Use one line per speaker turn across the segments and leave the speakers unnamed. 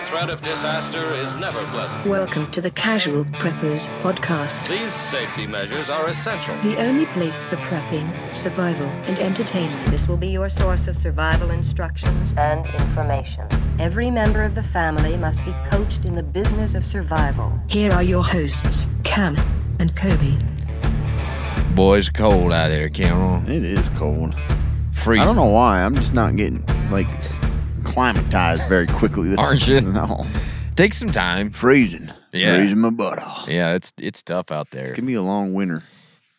threat of disaster is never pleasant.
Welcome to the Casual Preppers podcast.
These safety measures are essential.
The only place for prepping, survival, and entertainment.
This will be your source of survival instructions and information. Every member of the family must be coached in the business of survival.
Here are your hosts, Cam and Kobe.
Boy, it's cold out there, Cameron.
It is cold.
Freezing.
I don't know why. I'm just not getting, climatized very quickly.
Aren't you?
No.
Take some time.
Freezing.
Yeah.
Freezing my butt off.
Yeah, it's tough out there.
It's going to be a long winter.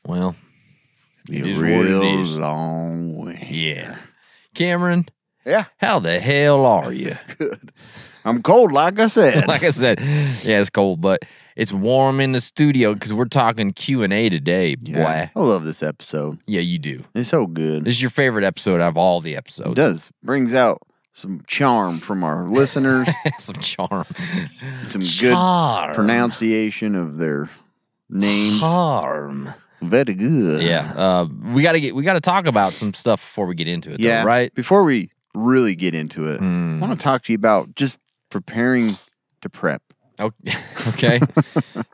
Well,
Be
it
a
is
real
what it is.
long winter.
Yeah. Cameron,
Yeah.
how the hell are you?
Good. I'm cold, like I said.
Like I said, yeah, it's cold, but it's warm in the studio because we're talking Q&A today, boy.
Yeah. I love this episode.
Yeah, you do.
It's so good.
This is your favorite episode out of all the episodes.
It does. Brings out some charm from our listeners.
Some charm.
Some
Charm.
good pronunciation of their names.
Charm.
Very good.
Yeah. We gotta talk about some stuff before we get into it,
Yeah.
though, right?
Before we really get into it, I want to talk to you about just preparing to prep.
Okay.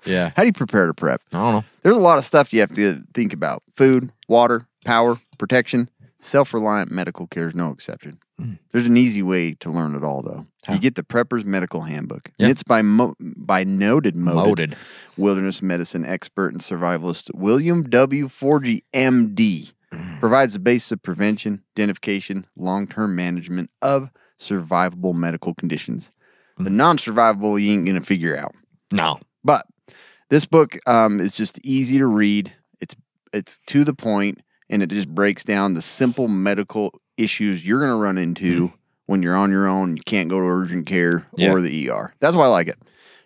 Yeah.
How do you prepare to prep?
I don't know.
There's a lot of stuff you have to think about. Food, water, power, protection, self-reliant medical care is no exception. There's an easy way to learn it all, though.
How?
You get the Prepper's Medical Handbook.
Yeah.
And it's by noted
Moated.
wilderness medicine expert and survivalist William W. Forgy, M.D. Provides the basis of prevention, identification, long-term management of survivable medical conditions. The non-survivable you ain't going to figure out.
No.
But this book is just easy to read. It's to the point, and it just breaks down the simple medical issues you're going to run into when you're on your own and you can't go to urgent care or the ER. That's why I like it.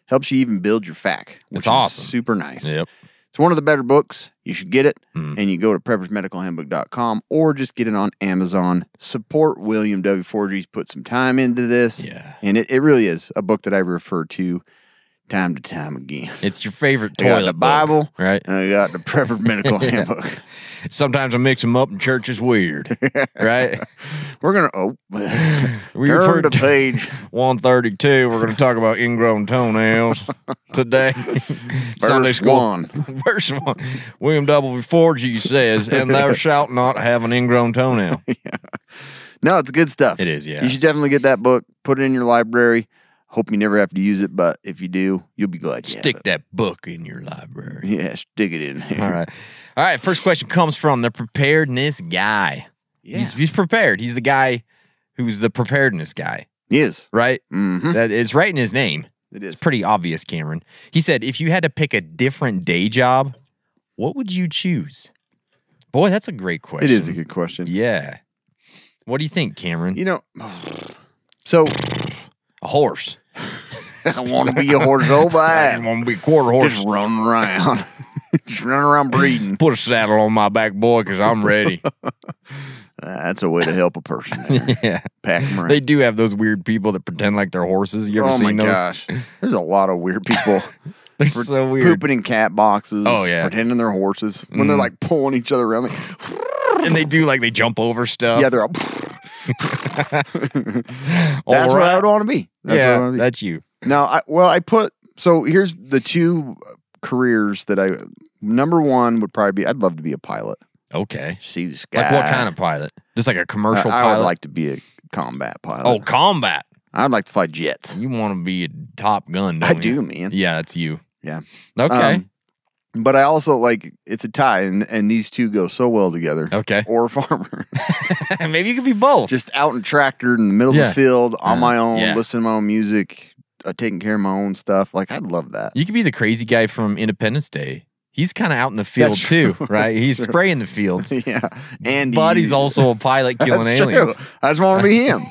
Helps you even build your FAQ, which
It's awesome.
is super nice.
Yep.
It's one of the better books. You should get it, and you go to preppersmedicalhandbook.com or just get it on Amazon. Support William W. Forgy. He's put some time into this, and it really is a book that I refer to time again.
It's your favorite
I got
toilet
the Bible,
book, right?
and I got the Prepper's Medical Handbook.
Sometimes I mix them up and church is weird, right?
We're going to,
We
turn
referred
to
to
page
132. We're going to talk about ingrown toenails today. Sunday
verse
school.
1.
Verse 1. William W. Forgy says, and thou shalt not have an ingrown toenail.
No, it's good stuff.
It is, yeah.
You should definitely get that book, put it in your library. Hope you never have to use it, but if you do, you'll be glad you have
Stick
it.
that book in your library.
Yeah, stick it in there.
All right. All right, first question comes from the preparedness guy.
Yeah.
He's prepared. He's the guy who's the preparedness guy,
He is.
right?
Mm-hmm.
That is right in his name.
It is.
It's pretty obvious, Cameron. He said, if you had to pick a different day job, what would you choose? Boy, that's a great question.
It is a good question.
Yeah. What do you think, Cameron?
You know, so
A horse.
I want to be a horse so
I
bad.
want to be a quarter horse.
Just running around. Just running around breeding.
Put a saddle on my back, boy, because I'm ready.
That's a way to help a person there.
Yeah.
Pack them around.
They do have those weird people that pretend like they're horses. You ever
Oh my
seen those?
gosh. There's a lot of weird people.
They're so weird.
Pooping in cat boxes.
Oh, yeah.
Pretending they're horses. When they're like pulling each other around.
And they do like they jump over stuff.
Yeah, they're all. That's what I would want to be. That's what I
Yeah,
want to be.
that's you.
Now, so here's the two careers that number one would probably be, I'd love to be a pilot.
Okay.
See the sky.
Like what kind of pilot? Just like a commercial
I
pilot?
would like to be a combat pilot.
Oh, combat.
I'd like to fly jets.
You want to be a Top Gun,
I
don't you?
do, man.
Yeah, that's you.
Yeah.
Okay.
But I also it's a tie, and these two go so well together.
Okay.
Or a farmer.
Maybe you could be both.
Just out in tractor in the middle of
Yeah.
the field on my own,
yeah.
listening to my own music, taking care of my own stuff. Like, I'd love that.
You could be the crazy guy from Independence Day. He's kind of out in the field
That's
too,
true.
right?
That's
He's
true.
spraying the fields.
Yeah. And
But he's also a pilot killing
That's
aliens.
true. I just want to be him.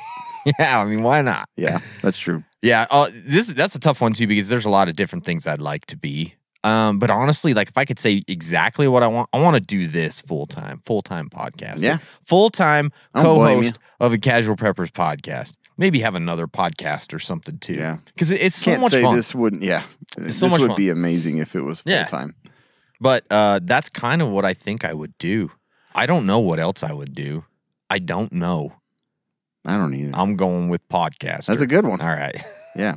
Yeah, I mean, why not?
Yeah, that's true.
Yeah, that's a tough one too because there's a lot of different things I'd like to be. But honestly, like if I could say exactly what I want to do this full-time podcast.
Yeah.
Full-time
I don't blame
co-host of a Casual Preppers podcast. Maybe have another podcast or something too.
Yeah.
Because it's so
Can't
much
say
fun.
this wouldn't, this
so much
would
fun.
be amazing if it was full
Yeah.
time.
But that's kind of what I think I would do. I don't know what else I would do. I don't know.
I don't either.
I'm going with podcaster.
That's a good one.
All right.
Yeah.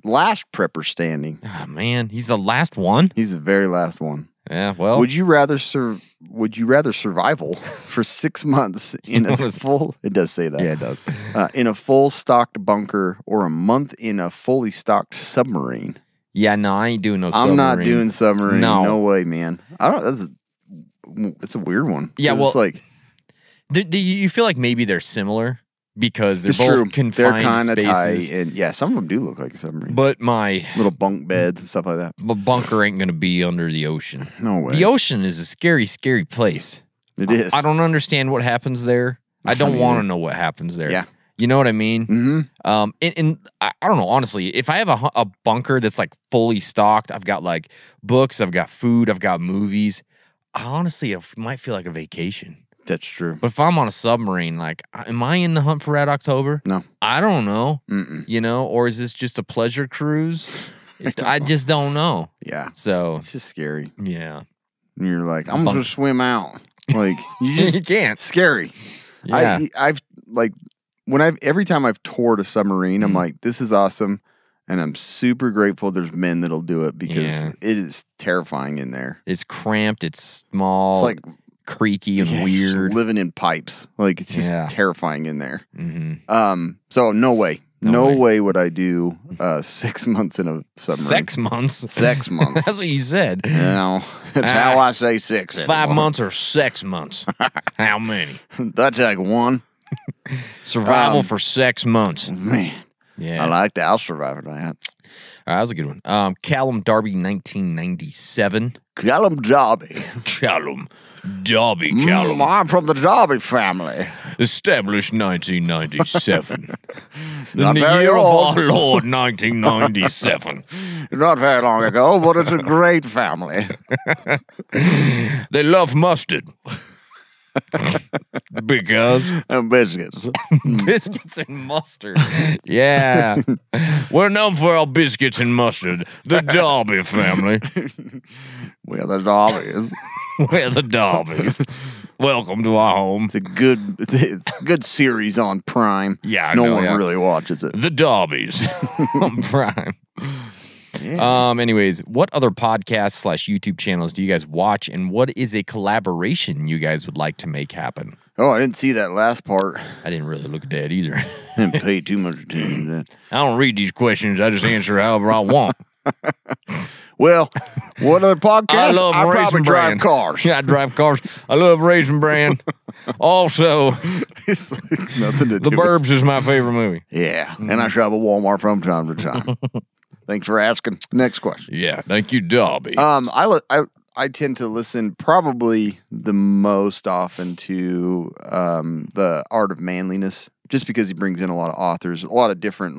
Last prepper standing.
Oh, man, he's the last one.
He's the very last one.
Yeah. Well,
Would you rather survival for 6 months in a full? It does say that.
Yeah, it does.
In a full stocked bunker or a month in a fully stocked submarine.
Yeah, no, I ain't doing no submarine.
I'm not doing submarine.
No.
No way, man. I don't. It's a weird one.
Yeah, well,
it's like
do you feel like maybe they're similar because they're
it's
both
true.
confined
They're kind of
spaces.
tight, and yeah, some of them do look like a submarine.
But my
Little bunk beds and stuff like that.
bunker ain't gonna be under the ocean.
No way.
The ocean is a scary, scary place.
It is.
I don't understand what happens there. I don't
mean,
want to know what happens there.
Yeah.
You know what I mean?
Mm-hmm.
And I don't know, honestly, if I have a bunker that's like fully stocked, I've got like books, I've got food, I've got movies. Honestly, it might feel like a vacation.
That's true.
But if I'm on a submarine, like, am I in the hunt for Red October?
No.
I don't know.
Mm-mm.
You know, or is this just a pleasure cruise? I just don't know.
Yeah.
So,
It's just scary.
yeah.
And you're like, I'm gonna swim out. Like you just
You can't.
Scary.
Yeah.
I've like every time I've toured a submarine, I'm like, this is awesome. And I'm super grateful there's men that'll do it because it is terrifying in there.
It's cramped, it's small,
It's like
creaky and
just
weird.
living in pipes. Like it's just terrifying in there.
Mm-hmm.
So no way. No way would I do 6 months in a submarine.
6 months?
6 months.
That's what you said.
No, that's how I say 6 anymore.
5 months or 6 months? How many?
That's like one.
Survival for 6 months.
Man.
Yeah.
I like that. I'll survive that.
All right, that was a good one. Callum Darby, 1997.
Callum Darby.
Callum Darby. Callum.
I'm from the Darby family.
Established 1997. In
Not
the
very
year
old.
of our Lord, 1997.
Not very long ago, but it's a great family.
They love mustard. Because
And biscuits.
biscuits and mustard. Yeah. We're known for our biscuits and mustard. The Darby family.
We're the Darbies.
We're the Darbys. Welcome to our home.
It's a good series on Prime.
Yeah, I
no
know,
one
yeah.
really watches it.
The Darbys on Prime.
Yeah.
Anyways, what other podcasts / YouTube channels do you guys watch, and what is a collaboration you guys would like to make happen?
Oh, I didn't see that last part.
I didn't really look at that either.
Didn't pay too much attention to that.
I don't read these questions. I just answer however I want.
Well, what other podcasts?
I love
I
Raisin
probably
Bran.
drive cars.
Yeah, I drive cars. I love Raisin Bran. Also,
It's like nothing to
The
do.
Burbs is my favorite movie.
Yeah, and I shop at Walmart from time to time. Thanks for asking. Next question.
Yeah, thank you, Darby.
I tend to listen probably the most often to the Art of Manliness, just because he brings in a lot of authors, a lot of different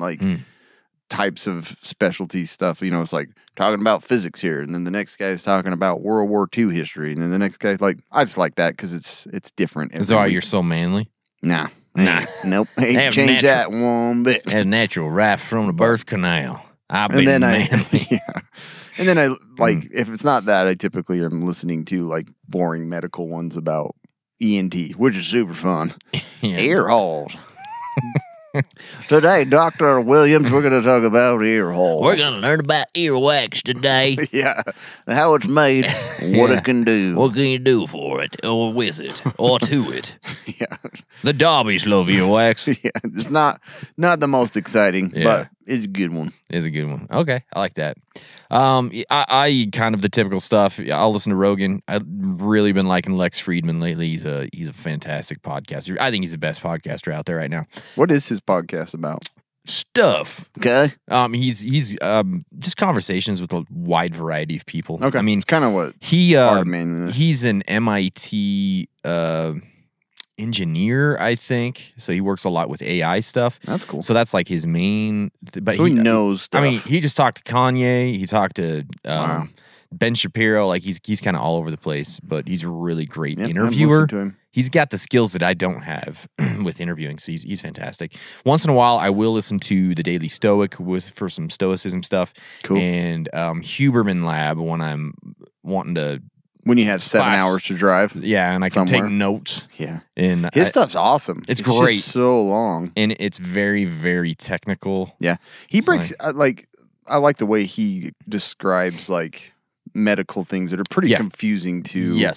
types of specialty stuff. You know, it's like talking about physics here, and then the next guy is talking about World War II history, and then the next guy I just like that because it's different.
Is that why you're so manly?
Nah.
Nah.
Nope. Ain't changed that one bit.
Had natural right from the birth canal. I've been
And then
manly.
And then I like if it's not that, I typically am listening to like boring medical ones about ENT, which is super fun.
Yeah.
Ear holes. Today, Dr. Williams, we're going to talk about ear holes.
We're going to learn about earwax today.
Yeah, and how it's made, what
Yeah.
it can do.
What can you do for it, or with it, or to it?
Yeah,
The Darbys love earwax.
yeah, it's not the most exciting,
Yeah.
but it's a good one.
Is a good one. Okay, I like that. I kind of the typical stuff. I'll listen to Rogan. I've really been liking Lex Friedman lately. He's a fantastic podcaster. I think he's the best podcaster out there right now.
What is his podcast about?
Stuff.
Okay,
He's just conversations with a wide variety of people.
okay.
I mean,
it's kind of what
he
Art of Manliness.
he's an MIT engineer, I think. So he works a lot with AI stuff.
That's cool.
So that's like his main. But
So he knows stuff.
I mean, he just talked to Kanye. He talked to
Wow.
Ben Shapiro. Like he's kind of all over the place. But he's a really great
Yep, I've
interviewer.
listened to him.
He's got the skills that I don't have with interviewing. So he's fantastic. Once in a while, I will listen to the Daily Stoic for some stoicism stuff.
Cool.
And Huberman Lab when I'm wanting to
when you have 7
class.
hours to drive.
Yeah, and I can
somewhere.
take notes.
Yeah.
And
His stuff's awesome.
It's
just
great.
so long.
And it's very, very technical.
Yeah. He breaks, I like the way he describes, like, medical things that are pretty confusing to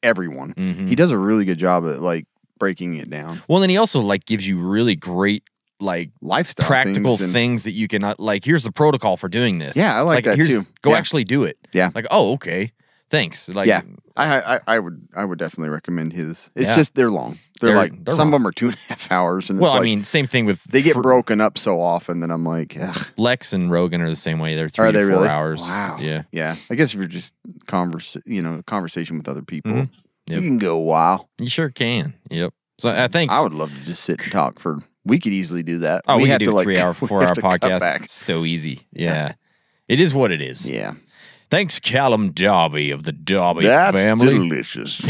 everyone.
Mm-hmm.
He does a really good job at, like, breaking it down.
Well, then he also, like, gives you really great, like,
lifestyle
practical things that you can, like, here's the protocol for doing this.
Yeah, I like that too.
Go actually do it.
Yeah.
Like, oh, okay. Thanks. Like,
yeah. I would definitely recommend his. It's just they're long. They're some
long.
of them are 2.5 hours. And
well,
it's
I
like,
mean, same thing with
they get broken up so often that I'm like, ugh.
Lex and Rogan are the same way. They're 3 to 4 hours.
Wow.
Yeah.
Yeah. I guess if you're just conversation with other people,
Yep.
you can go a while.
You sure can. Yep. So I think
I would love to just sit and talk for. We could easily do that.
Oh, we could
have
do
to,
a 3 hour, 4 hour podcast.
Back.
So easy. Yeah. It is what it is.
Yeah.
Thanks, Callum Darby of the Darby
That's
family.
delicious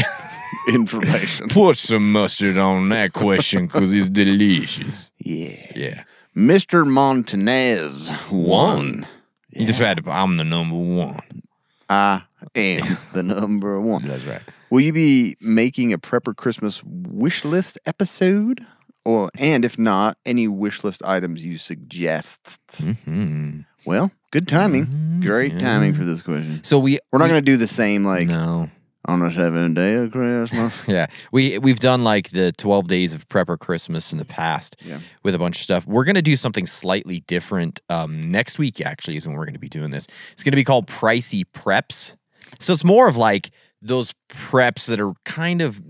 information.
Put some mustard on that question because it's delicious.
Yeah.
Yeah.
Mr. Montanez won.
You just had to, I'm the number one.
I am the number one.
That's right.
Will you be making a Prepper Christmas wish list episode? And if not, any wish list items you suggest?
Mm-hmm.
Well, good timing. Great timing for this question.
So we're
not going to do the same, like,
no.
on the 7th day of Christmas.
Yeah. We've done like the 12 days of Prepper Christmas in the past with a bunch of stuff. We're going to do something slightly different. Next week, actually, is when we're going to be doing this. It's going to be called Pricey Preps. So it's more of like those preps that are kind of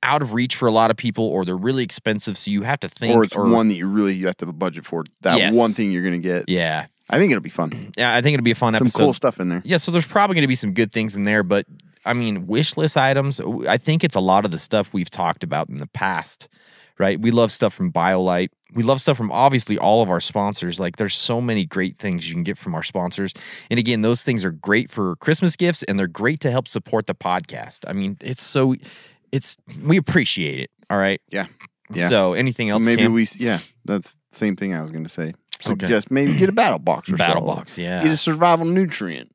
out of reach for a lot of people, or they're really expensive, so you have to think.
Or it's one that you have to have a budget for. That one thing you're going to get.
Yeah.
I think it'll be fun.
Yeah, I think it'll be a fun episode.
Some cool stuff in there.
Yeah, so there's probably going to be some good things in there, but I mean, wish list items, I think it's a lot of the stuff we've talked about in the past, right? We love stuff from BioLite. We love stuff from obviously all of our sponsors. Like, there's so many great things you can get from our sponsors. And again, those things are great for Christmas gifts, and they're great to help support the podcast. I mean, we appreciate it. All right.
Yeah.
So anything else?
Maybe
Cam?
that's the same thing I was going to say.
Okay.
Suggest maybe get a battle box or
battle
so.
box, yeah.
Get a survival nutrient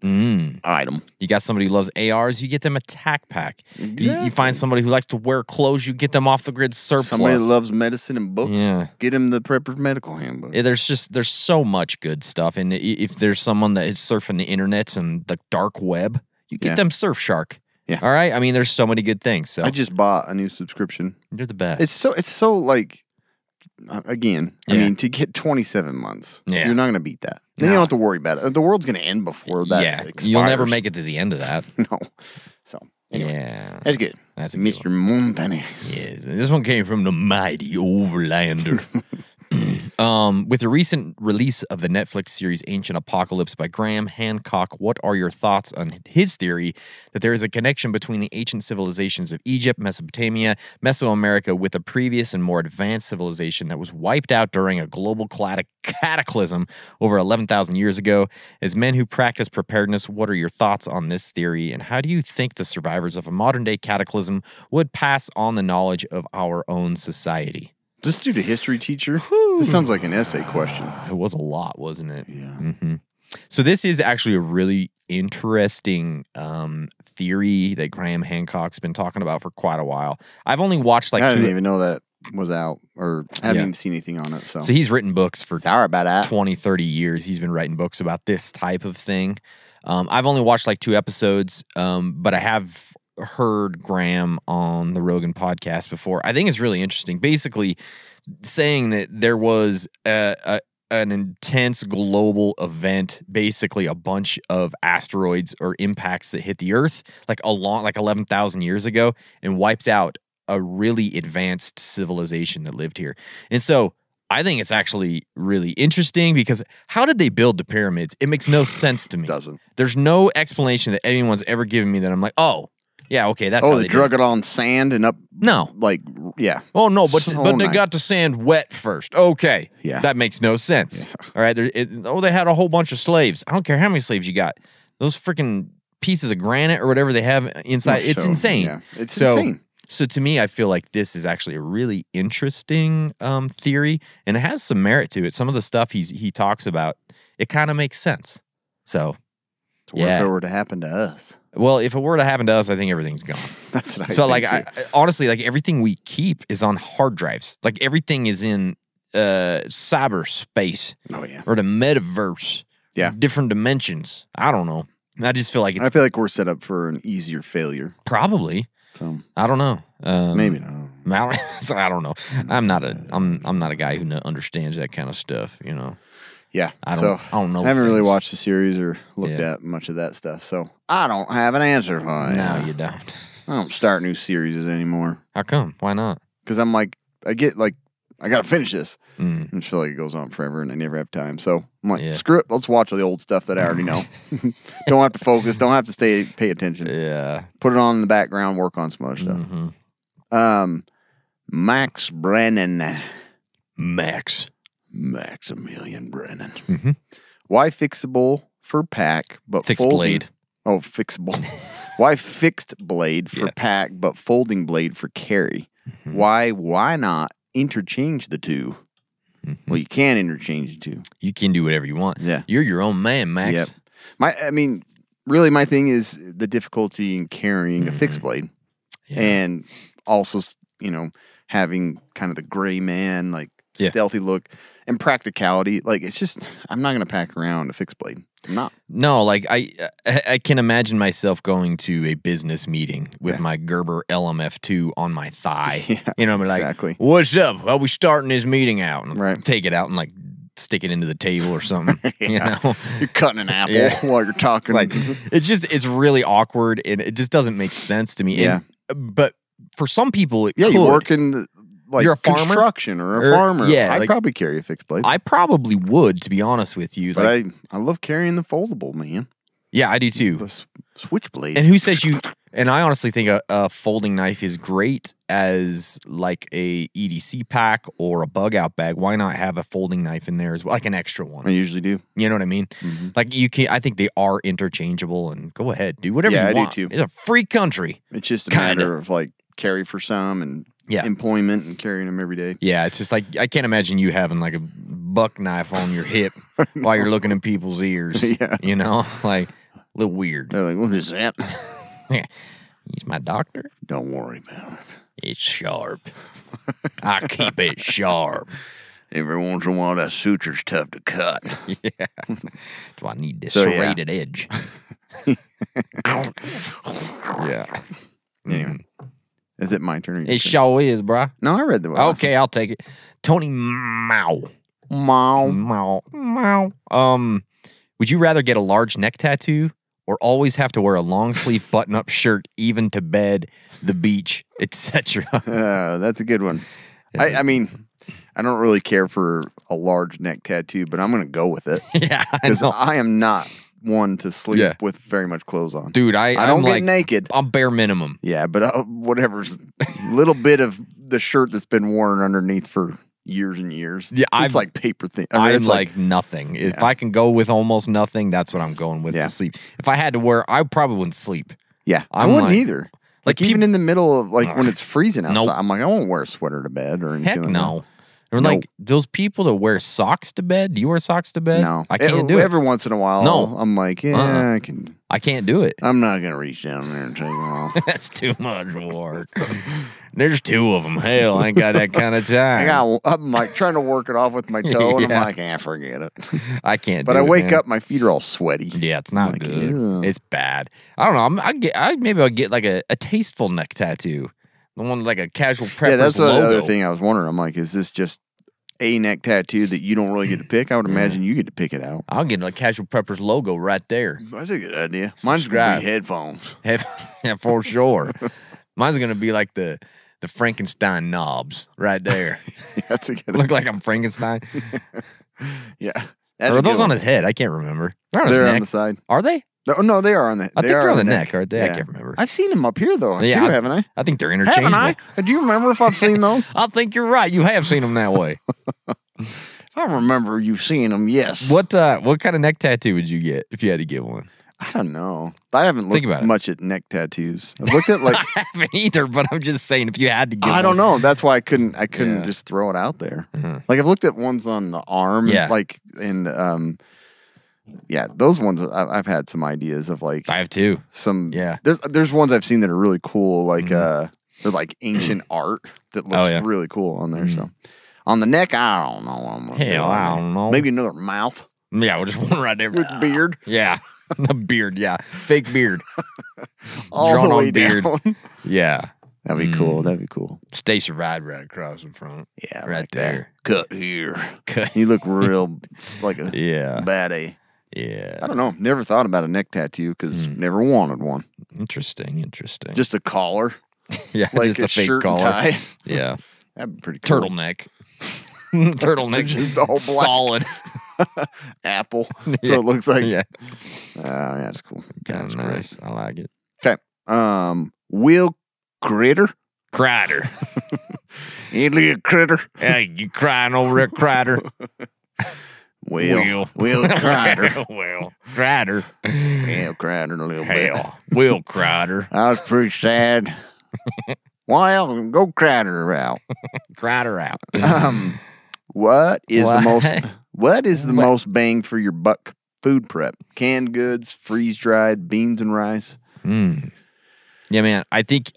item.
You got somebody who loves ARs, you get them a tack pack.
Exactly.
You find somebody who likes to wear clothes, you get them off the grid surplus.
Somebody that loves medicine and books, get him the Prepper Medical Handbook.
There's so much good stuff. And if there's someone that is surfing the internets and the dark web, you get them Surfshark.
Yeah.
All right? I mean, there's so many good things. So
I just bought a new subscription.
You're the best.
It's so like, again, I mean, to get 27 months, you're not going to beat that. Then you don't have to worry about it. The world's going to end before that expires.
You'll never make it to the end of that.
No. So, anyway, that's good.
That's a
Mr.
good
Montanez.
Yes. This one came from the mighty Overlander. With the recent release of the Netflix series Ancient Apocalypse by Graham Hancock, what are your thoughts on his theory that there is a connection between the ancient civilizations of Egypt, Mesopotamia, Mesoamerica with a previous and more advanced civilization that was wiped out during a global cataclysm over 11,000 years ago? As men who practice preparedness, what are your thoughts on this theory, and how do you think the survivors of a modern-day cataclysm would pass on the knowledge of our own society?
Is this dude a history teacher? This sounds like an essay question.
It was a lot, wasn't it?
Yeah.
Mm-hmm. So this is actually a really interesting theory that Graham Hancock's been talking about for quite a while. I've only watched like
I didn't even know that was out, or haven't even seen anything on it. So
he's written books for
sorry about that.
20, 30 years. He's been writing books about this type of thing. I've only watched like 2 episodes, but I have heard Graham on the Rogan podcast before. I think it's really interesting. Basically saying that there was an intense global event, basically a bunch of asteroids or impacts that hit the Earth like 11,000 years ago and wiped out a really advanced civilization that lived here. And so I think it's actually really interesting because how did they build the pyramids? It makes no sense to me.
Doesn't.
There's no explanation that anyone's ever given me that I'm like, oh, yeah, okay, that's how
they drug it on sand and up.
No.
Like, yeah.
Oh, no, but
So
they
nice.
got the sand wet first. Okay.
Yeah.
That makes no sense.
Yeah.
All right. They had a whole bunch of slaves. I don't care how many slaves you got. Those freaking pieces of granite or whatever they have inside, it's insane.
Yeah. It's insane.
So to me, I feel like this is actually a really interesting theory, and it has some merit to it. Some of the stuff he talks about, it kind of makes sense. So,
What if it were to happen to us?
Well, if it were to happen to us, I think everything's gone.
That's what I
So,
think
like,
too.
honestly, like, everything we keep is on hard drives. Like, everything is in cyberspace.
Oh, yeah.
Or the metaverse.
Yeah.
Different dimensions. I don't know. I just feel like it's
I feel like we're set up for an easier failure.
probably.
So
I don't know.
maybe not.
I don't know. I'm not a guy who understands that kind of stuff. You know.
Yeah.
I don't know
I haven't really
things.
watched the series or looked
Yeah.
at much of that stuff. So I don't have an answer for you.
No, you don't.
I don't start new series anymore.
How come? Why not?
Because I'm like, I get like, I got to finish this.
Mm.
I just feel like it goes on forever and I never have time. So I'm like,
Yeah.
screw it. Let's watch all the old stuff that I already know. Don't have to focus. Don't have to pay attention.
Yeah.
Put it on in the background, work on some other stuff.
Mm-hmm.
Max Brennan. Maximilian Brennan.
Mm-hmm.
Why fixable for pack, but
Fixed
folding?
blade.
Oh, fixable. Why fixed blade for
Yeah.
pack, but folding blade for carry?
Mm-hmm.
Why not interchange the two? Well, you can interchange the two.
You can do whatever you want.
Yeah.
You're your own man, Max.
Yep. I mean, really, my thing is the difficulty in carrying a fixed blade,
Mm-hmm. Yeah.
and also, you know, having kind of the gray man, like
Yeah.
stealthy look, and practicality. Like, it's just, I'm not going to pack around a fixed blade. I'm not.
No, like I can imagine myself going to a business meeting with my Gerber LMF2 on my thigh.
Yeah,
you know, like,
exactly.
what's up? How we starting this meeting out? And
Right.
take it out and like stick it into the table or something. You know,
You're cutting an apple
Yeah.
while you're talking.
it's really awkward and it just doesn't make sense to me.
Yeah.
But for some people, it
yeah,
could.
you work in like
You're a farmer?
construction or a
Or-
farmer.
yeah,
I'd
like-
probably carry a fixed blade.
I probably would, to be honest with you.
but
Like,
I love carrying the foldable, man.
yeah, I do too.
The switchblade.
And who says you? And I honestly think a folding knife is great as like a EDC pack or a bug out bag. Why not have a folding knife in there as well, like an extra
I
one?
usually do.
You know what I mean? Like you can. I think they are interchangeable. And go ahead, do whatever
Yeah,
you
I do
want.
too.
It's a free country.
It's just a
Kinda.
matter of like carry for some and
Yeah.
employment and carrying them every day.
Yeah, it's just like I can't imagine you having like a buck knife on your hip while you're looking in people's ears.
Yeah.
You know, like a little weird.
They're like, what is that?
He's my doctor.
Don't worry about it.
It's sharp. I keep it sharp.
Every once in a while, that suture's tough to cut.
Yeah. So I need this
So, yeah.
serrated edge. Yeah.
Anyway, is it my turn? Or your
It
turn?
sure is, bruh.
No, I read the one.
Okay, I'll take it. Tony Mao.
Mom.
Mao. Would you rather get a large neck tattoo or always have to wear a long sleeve button up shirt even to bed, the beach, etc.?
That's a good one. I mean, I don't really care for a large neck tattoo, but I'm going to go with it
Yeah, I
because
know.
I am not one to sleep
Yeah.
with very much clothes on.
Dude,
I
I'm
don't get
like,
naked.
I'm bare minimum.
Yeah, but whatever's little bit of the shirt that's been worn underneath for years and years.
Yeah,
it's like paper thin. I mean,
I'm
it's
like nothing. If I can go with almost nothing, that's what I'm going with
Yeah.
to sleep. If I had to wear, I probably wouldn't sleep.
yeah, I
I'm
wouldn't
like-
either.
like
Like even
peop-
in the middle of like when it's freezing outside,
Nope.
I'm like, I won't wear a sweater to bed or anything.
Heck
like
no. Or
No.
like those people that wear socks to bed. Do you wear socks to
that.
bed?
No,
I can't do it.
Every once in a while,
No.
I'm like, yeah,
Uh-uh.
I can.
I can't do it.
I'm not gonna reach down there and take them off.
That's too much work. There's two of them. Hell, I ain't got that kind of time.
I'm like trying to work it off with my toe, and
Yeah.
I'm like, forget it.
I can't.
But
do
I
it,
wake
man.
up, my feet are all sweaty.
Yeah, it's not
like,
good.
ew.
It's bad. I don't know. Maybe I'll get like a tasteful neck tattoo. The one with like a casual preppers
Yeah, that's the
logo.
other thing I was wondering. I'm like, is this just a neck tattoo that you don't really get to pick? I would imagine you get to pick it out.
I'll get a casual preppers logo right there.
That's a good idea. Mine's
Subscribe.
gonna be headphones.
Yeah, for sure. Mine's gonna be like the Frankenstein knobs right there.
That's a good.
Look like I'm Frankenstein.
Yeah.
Or are those on his head? I can't remember. They're on his
They're
neck.
on the side.
Are they?
No, they are on the.
I
they
think
are
they're on the neck, aren't they? I can't remember.
I've seen them up here though,
Yeah,
too, haven't I?
I think they're interchangeable.
Haven't I? Do you remember if I've seen those?
I think you're right. You have seen them that way.
I remember you seeing them. Yes.
What kind of neck tattoo would you get if you had to get one?
I don't know. I haven't
Think
looked
about it.
much at neck tattoos. I've looked at like
I haven't either, but I'm just saying if you had to get
I don't
one.
know. That's why I couldn't
Yeah.
just throw it out there. Like I've looked at ones on the arm,
Yeah.
like in yeah, those ones I've had some ideas of like
I have too.
some.
Yeah.
There's ones I've seen that are really cool. Like they're like ancient art that looks really cool on there. So on the neck, I don't know. What I'm gonna do
Hell,
on
I
there.
don't know.
Maybe another mouth
Yeah, we'll just one right there
with beard
Yeah, a beard. Yeah, fake beard.
all
Drawn
the
on
way
beard.
down.
Yeah,
That'd be cool. That'd be cool.
Stacy Ride right across in front.
Yeah,
right
like
there.
that. Cut here.
Cut.
You look real like a
Yeah.
bad A.
Yeah,
I don't know. Never thought about a neck tattoo because never wanted one.
interesting.
Just a collar,
Yeah,
like
just
a
a fake
shirt and
collar.
tie.
Yeah,
That'd be pretty cool.
turtleneck. Turtleneck,
Just all black.
solid.
Apple. So it looks like.
Yeah,
Yeah, that's cool.
kind
That's
of nice. I like it.
Okay. Will Critter.
Crider.
You little critter.
Hey, you crying over there, Crider?
Will Critter.
Will Crider.
Yeah, Critter a little bit.
Hell, Will Crider.
I was pretty sad. Well, go Critter out.
Crider out.
What is the most?
Why?
What is the most bang for your buck food prep? Canned goods, freeze dried, beans and rice.
Yeah, man. I think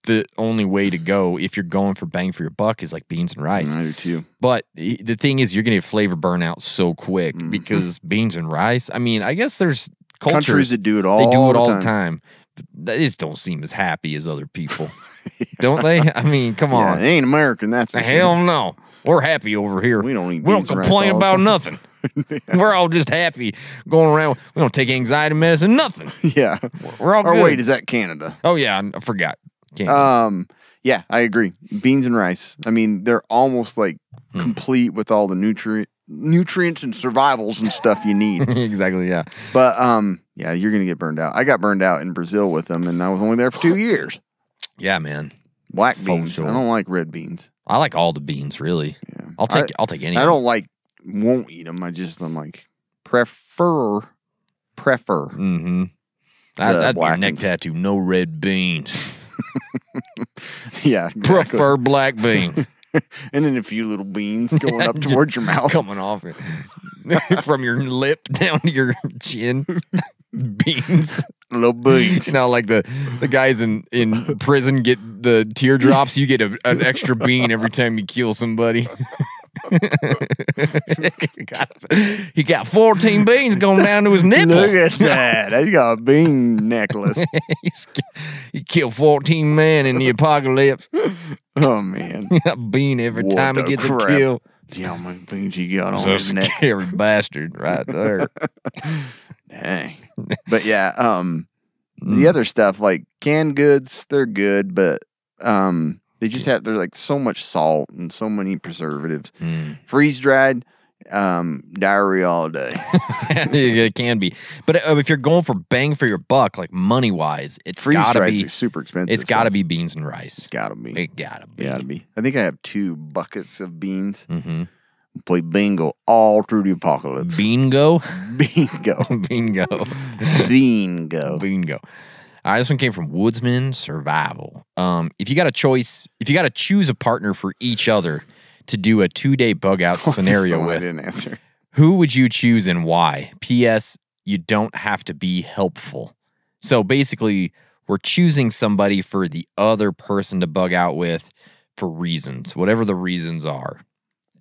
the only way to go if you're going for bang for your buck is like beans and rice.
I do too.
But the thing is, you're gonna get flavor burnout so quick because beans and rice. I mean, I guess there's cultures
Countries that do it all.
They do it all
the
the time. They just don't seem as happy as other people, don't they? I mean, come
Yeah,
on.
it ain't American. That's for
Hell
sure.
no. We're happy over here.
We don't eat
We don't
beans and rice
complain
all the
about
time.
nothing. We're all just happy going around. We don't take anxiety medicine, nothing.
Yeah.
We're all
Or
good.
wait, is that Canada?
Oh, yeah, I forgot. Can't.
Yeah, I agree. Beans and rice. I mean, they're almost like complete with all the nutrients and survivals and stuff you need.
Exactly, yeah.
But yeah, you're gonna get burned out. I got burned out in Brazil with them, and I was only there for 2 years.
Yeah, man.
Black beans.
sure.
I don't like red beans.
I like all the beans, really.
Yeah.
I'll take any.
I don't like. Won't eat them. I'm like prefer.
Mm-hmm. That'd be a neck
blackens.
tattoo. No red beans.
Yeah, exactly.
Prefer black beans.
And then a few little beans going up towards your mouth.
Coming off it. From your lip down to your chin. Beans.
Little beans.
You know, like the guys in prison get the teardrops. You get an extra bean every time you kill somebody. He got 14 beans going down to his nipple.
Look at that. He got a bean necklace.
He killed 14 men in the apocalypse.
Oh, man.
A bean every
What
time he
the
gets
crap.
a kill.
See how many beans he got on
So
his neck.
scary bastard right there.
Dang. But yeah, the other stuff, like canned goods, they're good, but they just have, they're like so much salt and so many preservatives. Freeze dried, diarrhea all day.
It can be. But if you're going for bang for your buck, like money wise, it's
Freeze
gotta
dried
be
is super expensive.
It's gotta be beans and rice.
Gotta be.
It gotta be.
Gotta be. I think I have 2 buckets of beans.
Mm-hmm.
Play bingo all through the apocalypse.
Bingo.
Bingo.
Bingo.
Bingo.
Bingo. All right, this one came from Woodsman Survival. If you got a choice, if you got to choose a partner for each other to do a 2-day bug out
This is the
scenario
one I
with,
didn't answer.
who would you choose and why? P.S. You don't have to be helpful. So basically, we're choosing somebody for the other person to bug out with for reasons, whatever the reasons are.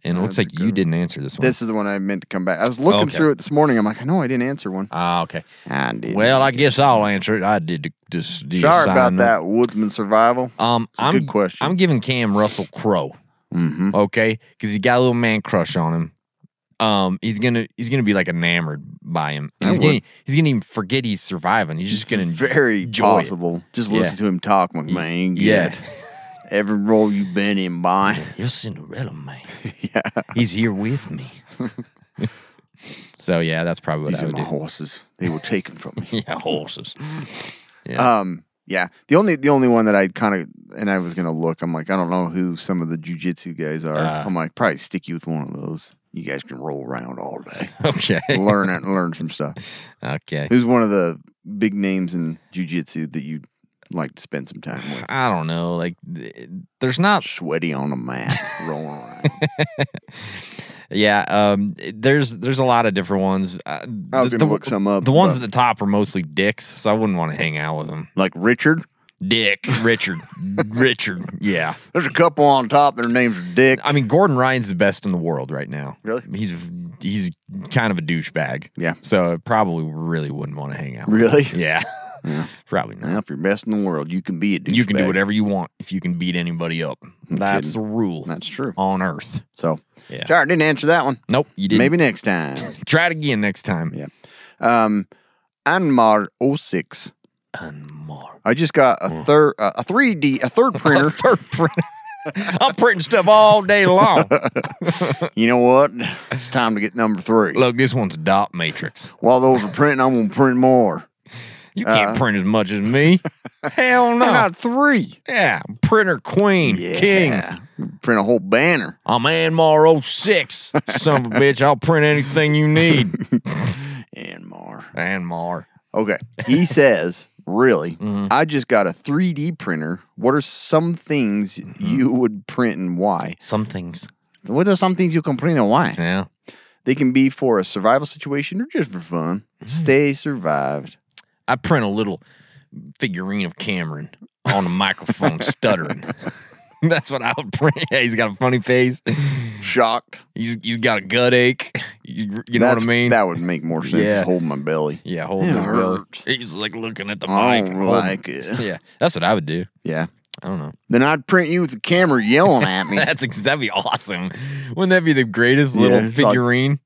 And it looks
That's
like you didn't answer this one.
This is the one I meant to come back. I was looking through it this morning. I'm like, I know I didn't answer one.
Ah, okay.
I did.
Well, I guess I'll answer it. I did the
Sorry about that, Woodsman Survival.
I'm
good question.
I'm giving Cam Russell Crowe.
Mm-hmm.
Okay, because he got a little man crush on him. He's gonna be like enamored by him. And he's gonna even forget he's surviving. He's just gonna
very
enjoy
possible.
it.
Just listen to him talk, McMahon.
Yeah.
Every role you've been in, by.
You're Cinderella, man.
Yeah.
He's here with me. So yeah, that's probably what
These
I
are
would
my
do.
horses. They were taken from me.
Yeah, horses. Yeah.
Yeah. The only one that I kind of, and I was gonna look. I'm like, I don't know who some of the jujitsu guys are. I'm like, probably stick you with one of those. You guys can roll around all day.
Okay.
Learn some stuff.
Okay.
Who's one of the big names in jujitsu that you like to spend some time with?
I don't know. Like, there's not.
Sweaty on a mat, rolling around.
Yeah, there's a lot of different ones.
I was going to look some up.
The ones at the top are mostly dicks, so I wouldn't want to hang out with them.
Like Richard?
Dick, Richard, Richard. Yeah,
there's a couple on top. Their names are Dick.
I mean, Gordon Ryan's the best in the world right now.
Really?
He's kind of a douchebag.
Yeah.
So I probably really wouldn't want to hang out.
Really?
With him. Yeah. Probably not.
Well, if you're best in the world, you can be a douchebag.
You can do whatever you want if you can beat anybody up. That's the rule.
That's true.
On Earth.
So,
yeah.
Sorry, I didn't answer that one.
Nope, you didn't.
Maybe next time.
Try it again next time.
Yeah. Anmar 06.
Anmar.
I just got a third printer.
Third printer. I'm printing stuff all day long.
You know what? It's time to get number 3.
Look, this one's a dot matrix.
While those are printing, I'm going to print more.
You can't print as much as me. Hell no.
I got 3.
Yeah, printer queen, king.
Print a whole banner.
I'm Anmar 06. Son of a bitch, I'll print anything you need. Anmar.
Okay. He says, really, I just got a 3D printer. What are some things you would print and why?
Some things.
What are some things you can print and why?
Yeah.
They can be for a survival situation or just for fun. Stay survived.
I print a little figurine of Cameron on a microphone stuttering. That's what I would print. Yeah, he's got a funny face.
Shocked.
He's got a gut ache. You know what I mean?
That would make more sense.
Yeah.
Just holding my belly.
Yeah, holding my belly. He's like looking at the mic.
I don't like it.
Yeah, that's what I would do.
Yeah.
I don't know.
Then I'd print you with the camera yelling at me.
That'd be awesome. Wouldn't that be the greatest little figurine?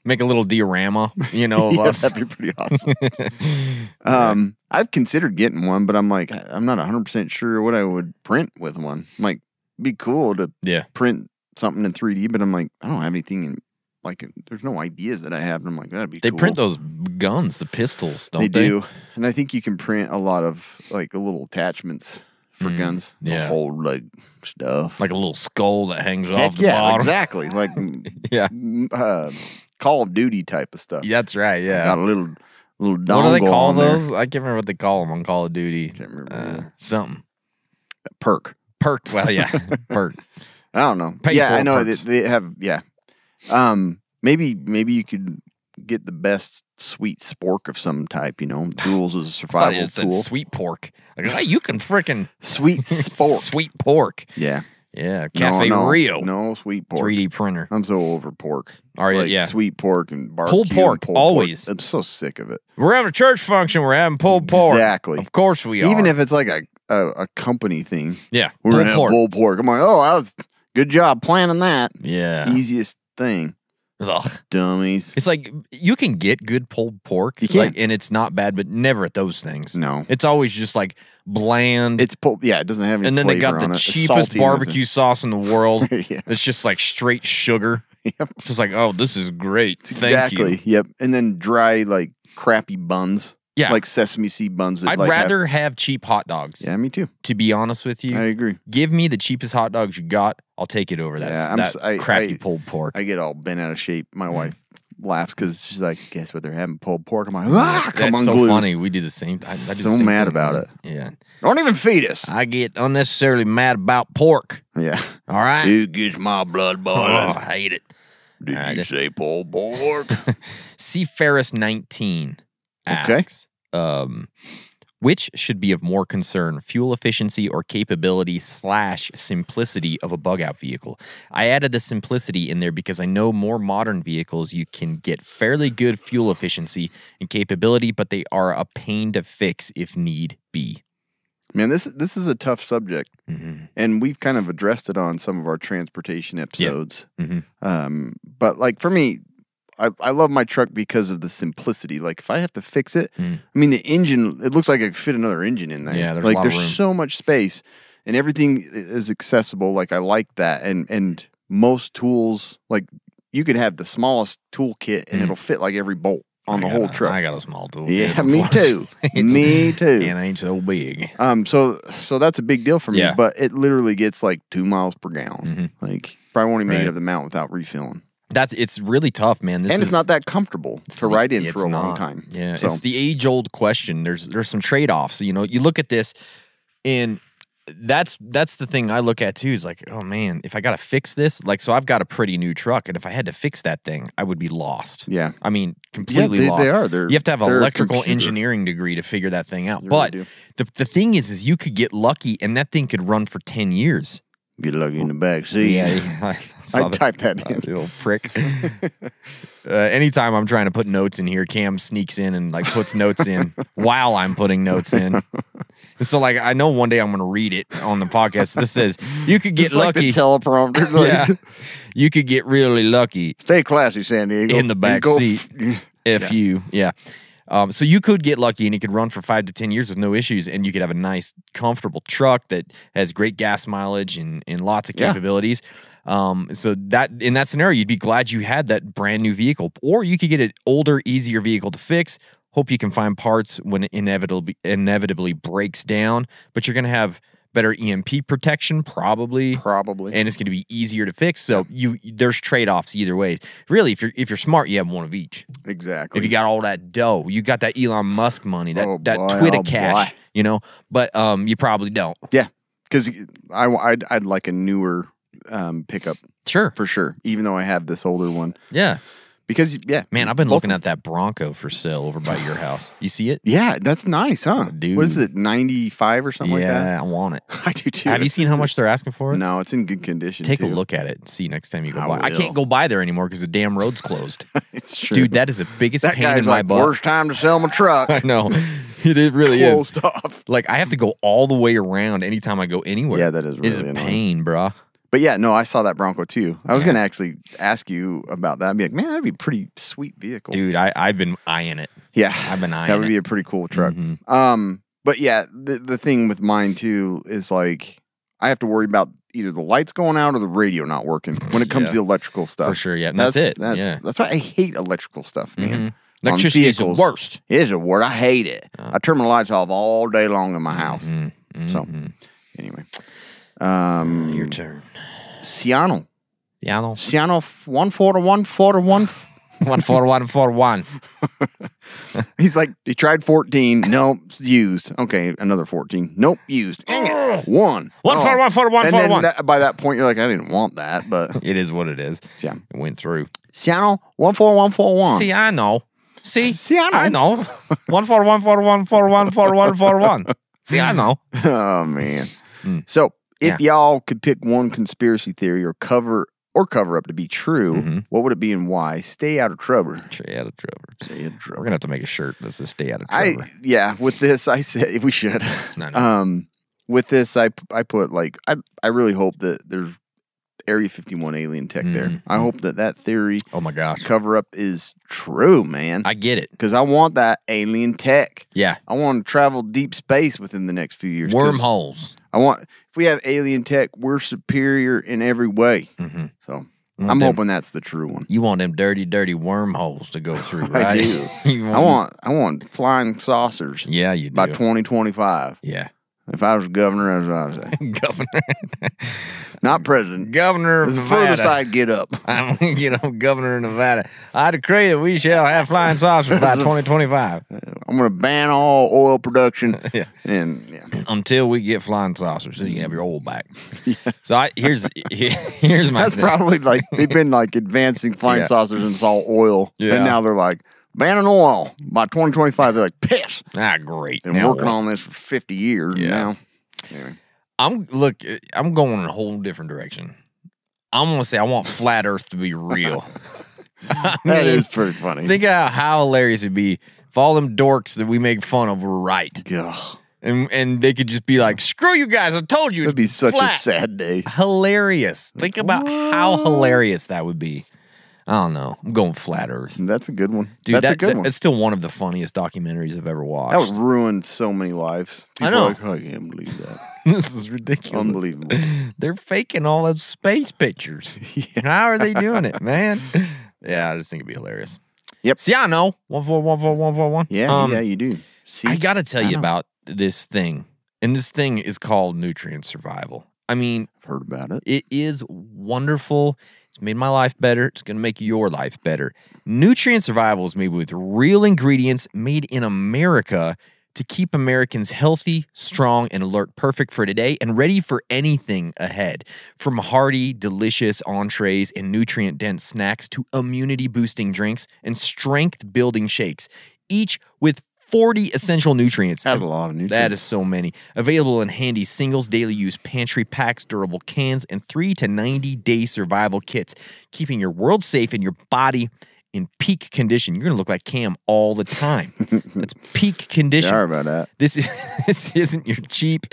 Make a little diorama, of us.
That'd be pretty awesome. I've considered getting one, but I'm like, I'm not 100% sure what I would print with one. I'm like, it'd be cool to print something in 3D, but I'm like, I don't have anything in, like, there's no ideas that I have. And I'm like, that'd be cool.
They print those guns, the pistols, don't they?
They do. And I think you can print a lot of, like, little attachments for guns.
Yeah.
Whole, like, stuff.
Like a little skull that hangs off the
yeah,
bottom.
Exactly. Like, Call of Duty type of stuff.
That's right, yeah.
Got a little dongle.
What do they call those?
There.
I can't remember what they call them on Call of Duty.
Can't remember.
Something.
Perk.
Well, yeah. Perk.
I don't know. I know they have. Yeah. Maybe you could get the best sweet spork of some type. Duels as a survival tool.
Sweet pork. Like, hey, you can freaking
sweet spork.
Sweet pork.
Yeah.
Yeah. Cafe Rio.
No sweet pork.
3D printer.
I'm so over pork.
Are you? Yeah.
Sweet pork and barbecue.
Pulled pork, always.
I'm so sick of it.
We're having a church function. We're having pulled pork.
Exactly.
Of course we are.
Even if it's like a company thing.
Yeah.
We're going to have pulled pork. I'm like, oh, that was good job planning that.
Yeah.
Easiest thing.
Ugh.
Dummies.
It's like you can get good pulled pork, and it's not bad, but never at those things.
No,
it's always just like bland.
It's pulled, yeah. It doesn't have any.
And then they got the cheapest barbecue sauce in the world.
Yeah.
It's just like straight sugar.
Yep.
It's just like, oh, this is great. Thank you.
Yep. And then dry, like crappy buns.
Yeah.
Like sesame seed buns.
I'd rather have cheap hot dogs.
Yeah, me too.
To be honest with you,
I agree.
Give me the cheapest hot dogs you got. I'll take it over that crappy pulled pork.
I get all bent out of shape. My wife laughs because she's like, guess what? They're having pulled pork. I'm like, come on,
that's so funny. We do the same thing.
So mad about it.
Yeah.
Don't even feed us.
I get unnecessarily mad about pork.
Yeah.
All right.
It gets my blood boiling.
Oh, I hate it.
Did you say pulled pork?
Seafarris 19 asks, which should be of more concern, fuel efficiency or capability / simplicity of a bug-out vehicle? I added the simplicity in there because I know more modern vehicles you can get fairly good fuel efficiency and capability, but they are a pain to fix if need be.
Man, this is a tough subject, and we've kind of addressed it on some of our transportation episodes. Yeah. But like for me, I love my truck because of the simplicity. Like if I have to fix it, I mean the engine, it looks like I could fit another engine in there.
Yeah, there's
like
a lot of room.
There's so much space, and everything is accessible. Like I like that, and most tools, like you could have the smallest tool kit, and it'll fit like every bolt on the whole truck.
I got a small tool.
Yeah, me too. Me too.
And ain't so big.
So that's a big deal for me.
Yeah.
But it literally gets like 2 miles per gallon. Like probably won't even make it up the mountain without refilling.
It's really tough, man.
It's not that comfortable to ride in for a long time.
Yeah,
so.
It's the age-old question. There's some trade-offs. You look at this. And that's the thing I look at too, is like, oh man, if I got to fix this, like, so I've got a pretty new truck, and if I had to fix that thing, I would be lost.
Yeah.
I mean, completely lost.
They are.
You have to have an
they're a
electrical
computer.
engineering degree to figure that thing out.
They
But
really
the thing is you could get lucky and that thing could run for 10 years.
Get lucky in the back seat.
Yeah,
I typed that in.
Little prick. Anytime I'm trying to put notes in here, Cam sneaks in and like puts notes in while I'm putting notes in. So like I know one day I'm going to read it on the podcast. This says you could get
It's
lucky.
like the teleprompter. Like,
Yeah, you could get really lucky
stay classy, San Diego.
in the back seat if you so you could get lucky and it could run for 5 to 10 years with no issues, and you could have a nice, comfortable truck that has great gas mileage and lots of capabilities. So that in that scenario, you'd be glad you had that brand new vehicle, or you could get an older, easier vehicle to fix. Hope you can find parts when it inevitably breaks down, but you're going to have better EMP protection, probably, and it's going to be easier to fix. So there's trade-offs either way. Really, if you're smart, you have one of each.
Exactly.
If you got all that dough, you got that Elon Musk money, that
boy,
Twitter
oh
cash,
boy.
you know. But you probably don't.
Yeah, because I'd like a newer pickup.
Sure,
for sure. Even though I have this older one.
Yeah.
Because
man, I've been looking at that Bronco for sale over by your house. You see it?
Yeah, that's nice, huh?
Dude.
What is it, 95 or something like that?
Yeah, I want it.
I do too.
Have you seen how much they're asking for it?
No, it's in good condition.
Take a
too.
look at it and see next time you go
I
by. I
will.
can't go by there anymore because the damn road's closed.
It's true.
Dude, that is the biggest
that
pain
guy's
in my
like,
butt.
worst time to sell my truck.
I know. It really is.
Closed off.
Like, I have to go all the way around anytime I go anywhere.
Yeah, that is really
It is a
annoying.
pain, bruh.
But yeah, no, I saw that Bronco too. I was going to actually ask you about that. I'd be like, man, that'd be a pretty sweet vehicle.
Dude, I've been eyeing it.
Yeah.
I've been eyeing
That would
it.
be a pretty cool truck. But yeah, the thing with mine too is like, I have to worry about either the lights going out or the radio not working when it comes to electrical stuff.
For sure, yeah. And that's it.
That's why I hate electrical stuff, man.
Electricity is the worst.
It is a word. I hate it. I turn my lights off all day long in my house. So, anyway.
Your turn.
Ciano.
Ciano.
Ciano 141.
141.
He's like, he tried 14. Nope, used. Okay, another 14. Nope, used. Dang it. 1.
141.
And then by that point, you're like, I didn't want that, but.
It is what it is.
Yeah.
It went through.
Ciano 14141.
See, I know. See,
Ciano.
I know. 14141414141. See, I know.
Oh, man. So, if y'all could pick one conspiracy theory or cover up to be true, what would it be and why? Stay out of trouble.
Stay out of trouble.
Stay out of trouble.
We're gonna have to make a shirt that says "Stay out of trouble."
With this, I said we should.
No.
With this, I put like I really hope that there's Area 51 alien tech there. I hope that theory.
Oh my gosh.
Cover up is true, man.
I get it
because I want that alien tech.
Yeah.
I want to travel deep space within the next few years.
Wormholes.
If we have alien tech, we're superior in every way. So I'm hoping that's the true one.
You want them dirty, dirty wormholes to go through, right?
I do. I want flying saucers.
Yeah, you do.
By 2025.
Yeah.
If I was governor, that's what I would say.
Governor.
Not president.
Governor of
It's
Nevada.
the furthest I'd get up.
I'm, Governor of Nevada. I decree that we shall have flying saucers by 2025.
I'm going to ban all oil production. And
until we get flying saucers, so you can have your oil back. So here's my.
That's
thing.
probably like they've been like advancing flying saucers and it's all oil, and now they're like banning oil by 2025. They're like pissed.
Great.
Been working on this for 50 years now. Anyway.
I'm going in a whole different direction. I'm gonna say I want flat Earth to be real.
That is pretty funny.
Think about how hilarious it'd be if all them dorks that we make fun of were right.
Ugh.
And they could just be like, screw you guys, I told you.
It'd be such
flat.
a sad day.
Hilarious. Think about how hilarious that would be. I don't know. I'm going flat Earth.
That's a good one.
Dude,
that's a good one.
It's still one of the funniest documentaries I've ever watched.
That would ruin so many lives. People
I know.
are like, oh, I can't believe that.
This is ridiculous.
Unbelievable.
They're faking all those space pictures. How are they doing it, man? Yeah, I just think it'd be hilarious.
Yep.
See, I know. 1414141.
Yeah, you do. See,
I got to tell you about this thing. And this thing is called nutrient survival. I mean,
I've heard about it.
It is wonderful. It's made my life better. It's going to make your life better. Nutrient survival is made with real ingredients made in America to keep Americans healthy, strong, and alert, perfect for today and ready for anything ahead. From hearty, delicious entrees and nutrient-dense snacks to immunity-boosting drinks and strength-building shakes, each with 40 essential nutrients.
That's a lot of nutrients.
That is so many. Available in handy singles, daily use pantry packs, durable cans, and 3 to 90-day survival kits, keeping your world safe and your body in peak condition. You're going to look like Cam all the time. That's peak condition.
Sorry about that.
This isn't your cheap,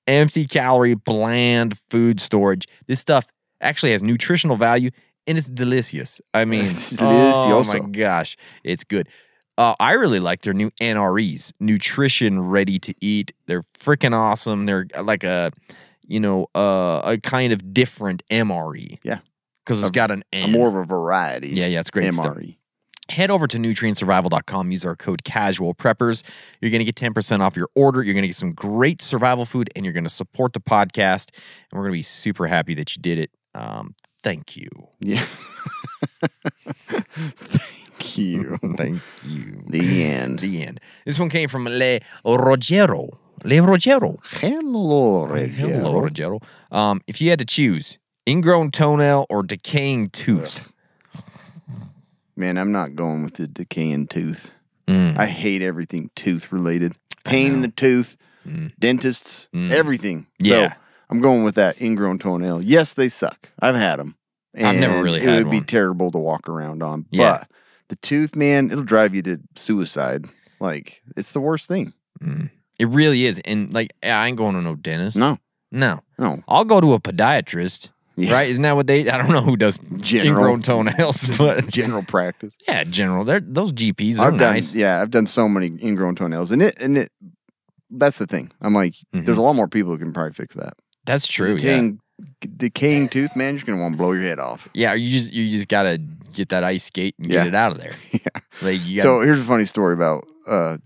empty-calorie, bland food storage. This stuff actually has nutritional value, and it's delicious. I mean,
It's
oh my
delicioso.
gosh, it's good. I really like their new NREs, nutrition ready to eat. They're freaking awesome. They're like a kind of different MRE.
Yeah.
Because it's got an N.
More of a variety.
Yeah, it's great stuff.
MRE.
Head over to nutrientsurvival.com. Use our code CASUALPREPPERS. You're going to get 10% off your order. You're going to get some great survival food, and you're going to support the podcast. And we're going to be super happy that you did it. Thank you.
Yeah. Thank you.
Thank you.
The end.
The end. This one came from Le Rogero. Le Rogero.
Hello,
Hello, Rogero. If you had to choose ingrown toenail or decaying tooth.
Man, I'm not going with the decaying tooth. I hate everything tooth related. Pain in the tooth, dentists, everything.
Yeah.
So I'm going with that ingrown toenail. Yes, they suck. I've had them.
I've never really had
It would be
one.
terrible to walk around on.
Yeah.
But the tooth, man, it'll drive you to suicide. Like, it's the worst thing.
It really is. And like, I ain't going to no dentist.
No.
No.
No.
I'll go to a podiatrist.
Yeah.
Right? Isn't that what I don't know who does
General.
ingrown toenails, but
General practice.
yeah, general. Those GPs are nice.
I've done so many ingrown toenails. And it that's the thing. I'm like, there's a lot more people who can probably fix that.
That's true. Yeah.
Decaying tooth, man, you're gonna want to blow your head off.
Yeah, you just gotta get that ice skate and
Yeah.
get it out of there.
Yeah.
Like, you
So here's a funny story about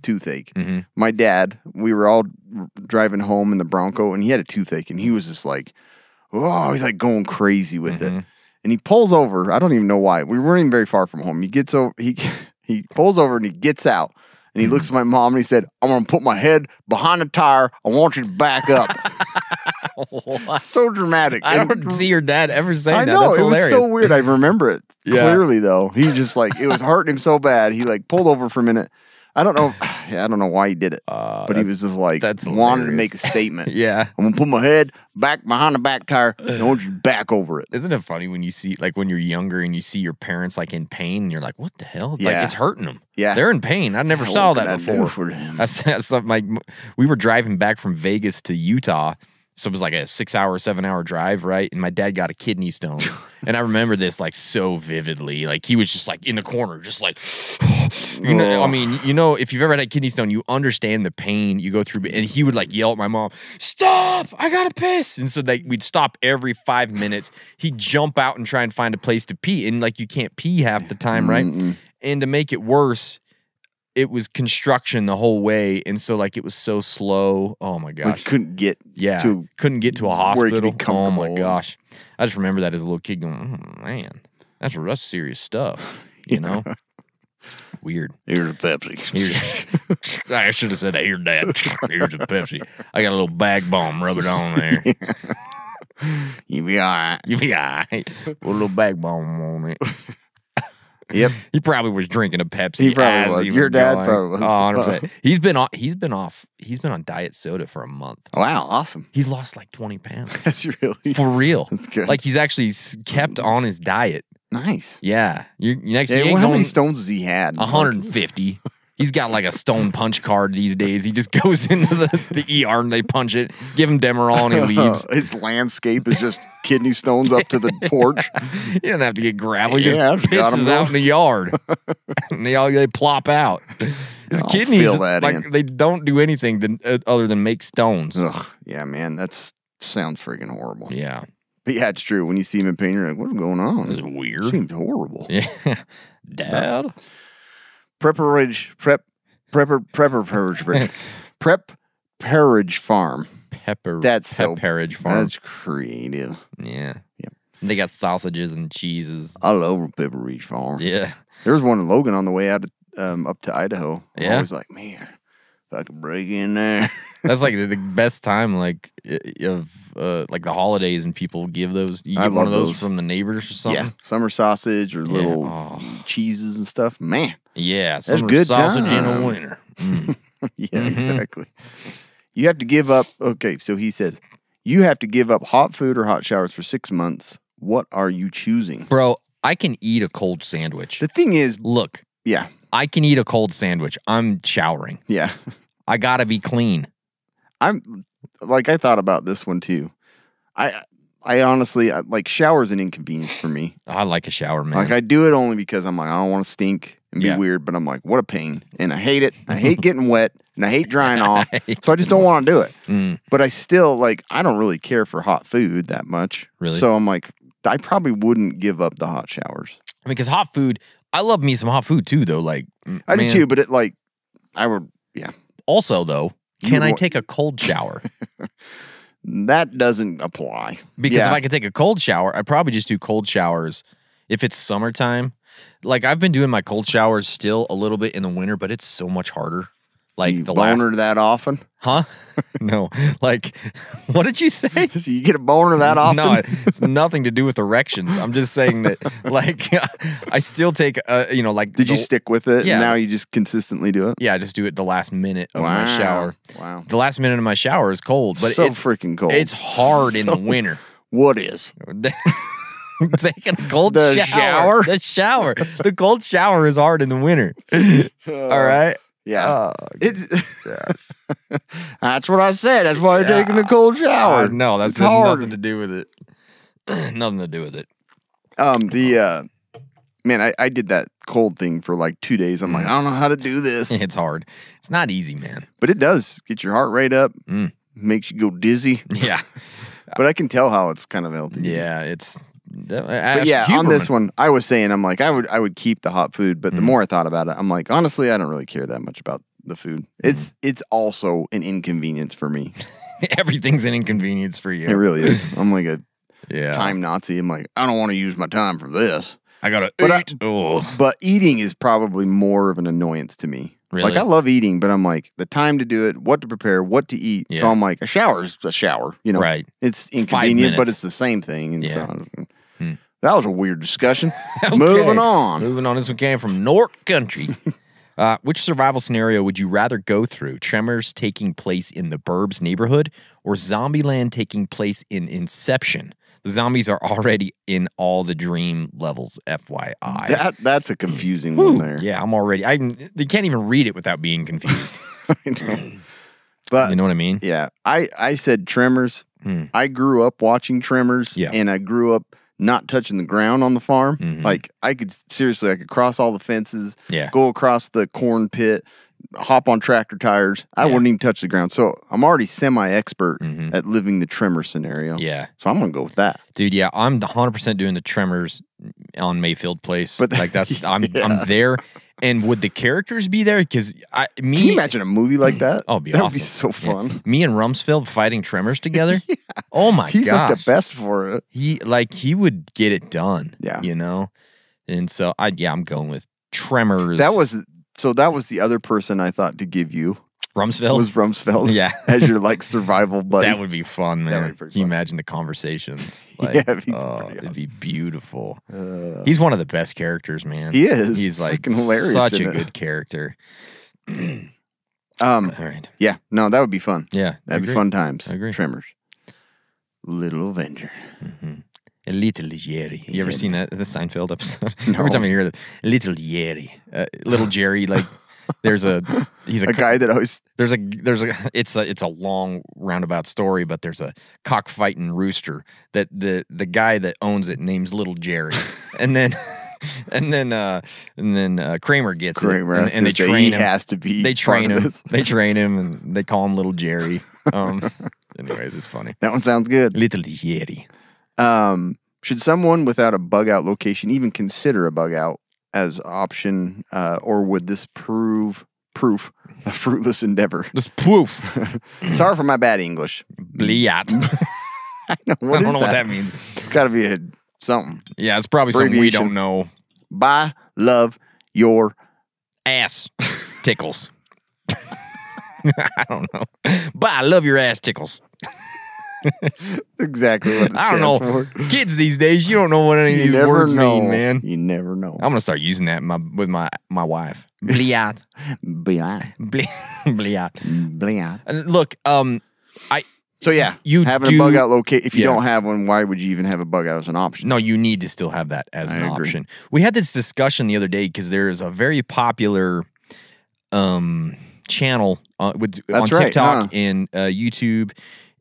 toothache. My dad, we were all driving home in the Bronco, and he had a toothache, and he was just like, oh, he's like going crazy with it. And he pulls over. I don't even know why. We weren't even very far from home. He gets over. He pulls over and he gets out. And he looks at my mom and he said, I'm going to put my head behind the tire. I want you to back up. So dramatic.
I don't see your dad ever saying
I
that.
know.
That's
It
hilarious.
was so weird. I remember it
Yeah.
clearly, though. He just like, it was hurting him so bad. He like pulled over for a minute. I don't know. I don't know why he did it. But he was just like,
that's
wanted to
hilarious.
make a statement.
Yeah.
I'm going to put my head back behind the back tire. And I want you to back over it.
Isn't it funny when you see, like, when you're younger and you see your parents, like, in pain, and you're like, what the hell? Like,
Yeah.
it's hurting them.
Yeah.
They're in pain. I never
Yeah,
saw
what
that
can I do
before.
for them?
That's something like, we were driving back from Vegas to Utah. So it was like a 6-hour, 7-hour drive, right? And my dad got a kidney stone. And I remember this like so vividly. Like he was just like in the corner, just like, you know, I mean, you know, if you've ever had a kidney stone, you understand the pain you go through. And he would like yell at my mom, stop, I gotta piss. And so we'd stop every 5 minutes. He'd jump out and try and find a place to pee. And like you can't pee half the time, right? And to make it worse, it was construction the whole way, and so like it was so slow. Oh my gosh,
Like, couldn't get
couldn't get to a
where he could
hospital.
be
Oh my
comfortable.
gosh, I just remember that as a little kid going, oh, man, that's serious stuff. You know, weird.
Here's a Pepsi.
Here's, I should have said, "Here, Dad. Here's a Pepsi. I got a little bag bomb. Rub it on there.
You be all right.
You be all right. Put a little bag bomb on it."
Yep.
He probably was drinking a Pepsi.
He probably
as
was.
he
Your dad
going.
probably was.
Oh, 100%. He's been on diet soda for a month.
Wow, awesome.
He's lost like 20 pounds.
That's really
For real.
That's good.
Like he's actually kept on his diet.
nice.
Yeah. You next
Yeah,
you ain't
how many
going
stones has he had?
150. He's got like a stone punch card these days. He just goes into the ER and they punch it, give him Demerol, and he leaves.
His landscape is just kidney stones up to the porch.
He doesn't have to get gravel. He
Yeah, I
just
just got him
pisses out in the yard. And they plop out. His
I'll
kidneys,
fill that
like
in.
they don't do anything other than make stones.
Ugh, yeah, man, that sounds freaking horrible.
Yeah.
But yeah, it's true. When you see him in pain, you're like, what's going on?
It's weird.
Seems horrible.
Yeah. Dad?
Prepperage Farm. That's so
Pepperidge Farm.
That's creative.
Yeah.
Yep.
They got sausages and cheeses.
I love Pepperidge Farm.
Yeah.
There was one in Logan on the way out of, up to Idaho.
Yeah?
I was like, man, if I could break in there.
That's like the best time, like of like the holidays, and people give those. You
I
get one
love
of those
those.
from the neighbors or something.
Yeah, summer sausage or little
Oh.
cheeses and stuff. Man,
Yeah, summer
good
sausage in
time.
the winter.
yeah, exactly. You have to give up. Okay, so he said, you have to give up hot food or hot showers for 6 months. What are you choosing?
Bro, I can eat a cold sandwich.
The thing is,
Look,
yeah,
I can eat a cold sandwich. I'm showering.
yeah.
I gotta be clean.
I'm like, I thought about this one too. I honestly, like, shower's an inconvenience for me.
I like a shower, man.
Like, I do it only because I'm like, I don't want to stink and be
Yeah.
weird, but I'm like, what a pain. And I hate it. I hate getting wet and I hate drying off. So I just don't want to do it. But I still, like, I don't really care for hot food that much.
Really?
So I'm like, I probably wouldn't give up the hot showers.
Because hot food, I love me some hot food too, though. Like,
I
man.
do too, but it, like, I would, yeah.
Also, though,
You
can
would
I
wa-
take a cold shower?
That doesn't apply.
Because
Yeah.
if I could take a cold shower, I'd probably just do cold showers if it's summertime. Like, I've been doing my cold showers still a little bit in the winter, but it's so much harder. Like,
You
the last...
boner that often?
Huh? No. Like, what did you say?
So you get a boner that often?
No, it's nothing to do with erections. I'm just saying that, like, I still take, like...
Did you stick with it?
Yeah.
And now you just consistently do it?
Yeah, I just do it the last minute of my
Wow.
shower.
Wow.
The last minute of my shower is cold, but
So
it's
freaking cold.
It's hard in the winter.
What is?
Taking a cold
The
shower.
shower?
The shower. The cold shower is hard in the winter. All right.
Yeah.
Oh,
It's That's what I said. That's why you're taking a cold shower.
No, that's
It's
has
hard.
nothing to do with it. Nothing to do with it.
Man, I did that cold thing for like 2 days. I'm like, I don't know how to do this.
It's hard. It's not easy, man.
But it does get your heart rate up, makes you go dizzy.
Yeah.
But I can tell how it's kind of healthy.
Yeah, it's...
But yeah, on this one, I was saying, I'm like, I would keep the hot food, but the more I thought about it, I'm like, honestly, I don't really care that much about the food. It's also an inconvenience for me.
Everything's an inconvenience for you.
It really is. I'm like a
Yeah.
time Nazi. I'm like, I don't want to use my time for this.
I gotta
But
eat. Oh.
But eating is probably more of an annoyance to me.
Really?
Like, I love eating, but I'm like, the time to do it, what to prepare, what to eat. So
Yeah.
I'm like, a shower is a shower, you know?
Right.
It's
5
inconvenient, but
minutes.
it's the same thing. And
Yeah.
so that was a weird discussion.
Okay.
Moving on.
Moving on. This one came from North Country. Which survival scenario would you rather go through? Tremors taking place in the Burbs neighborhood or Zombieland taking place in Inception? The zombies are already in all the dream levels, FYI.
That's a confusing one there.
Yeah, I'm already... They can't even read it without being confused.
I know. But
You know what I mean?
yeah, I said Tremors. I grew up watching Tremors,
Yeah.
and I grew up not touching the ground on the farm.
Mm-hmm.
Like, I could cross all the fences,
Yeah.
go across the corn pit, hop on tractor tires. I wouldn't even touch the ground. So I'm already semi-expert at living the Tremor scenario.
Mm-hmm. Yeah.
So I'm going to go with that.
Dude, yeah, I'm 100% doing the Tremors on Mayfield Place.
But-
like, that's... I'm there. And would the characters be there? Because
Can you imagine a movie like that?
Oh, it'd be
that
awesome.
would be so fun.
Me and Rumsfeld fighting Tremors together. Oh my
He's
gosh.
like the best for it.
He would get it done.
Yeah.
You know? And so I'm going with Tremors.
That was the other person I thought to give you.
Rumsfeld?
Was Rumsfeld.
Yeah.
As your like survival buddy.
That would be fun, man.
would be pretty
Can you
fun.
imagine the conversations? Like,
Yeah, it'd be
oh,
pretty
it'd be beautiful. He's one of the best characters, man.
He is.
He's like
Freaking hilarious
such
in
a
it.
good character. All right.
Yeah, no, that would be fun.
Yeah.
That'd
I
be
agree.
fun times.
I agree.
Tremors. Little Avenger.
A little Jerry. You ever
said-
seen that the Seinfeld episode? Every time I hear that, little Jerry, little Jerry, like he's
A guy that always
it's a long roundabout story, but there's a cockfighting rooster that the guy that owns it names Little Jerry, and then Kramer gets
Kramer, I
it,
was
and they
gonna say,
train
he
him.
has to be
They
part
train
of
him.
this.
They train him, and they call him Little Jerry. Anyways, it's funny.
That one sounds good.
Little Jerry.
Should someone without a bug out location even consider a bug out as option, or would this prove a fruitless endeavor?
This poof.
Sorry for my bad English.
Bliat.
I don't
I don't know what that means.
It's got to be something.
Yeah, it's probably something we
Abbreviation.
don't know.
Love your
Ass tickles. I don't know. But I love your ass tickles.
That's exactly what it
I
stands
don't know.
for.
Kids these days, you don't know what any of
You
these
never
words
know.
mean, man.
You never know.
I'm gonna start using that with my wife. Bliat.
Bliat.
Bliat.
Bliat.
And look,
So yeah,
you
having
do-
a bug out location. If you
Yeah.
don't have one, why would you even have a bug out as an option?
No, you need to still have that as
I
an
agree.
option. We had this discussion the other day because there is a very popular channel on
That's right,
TikTok
huh?
and YouTube,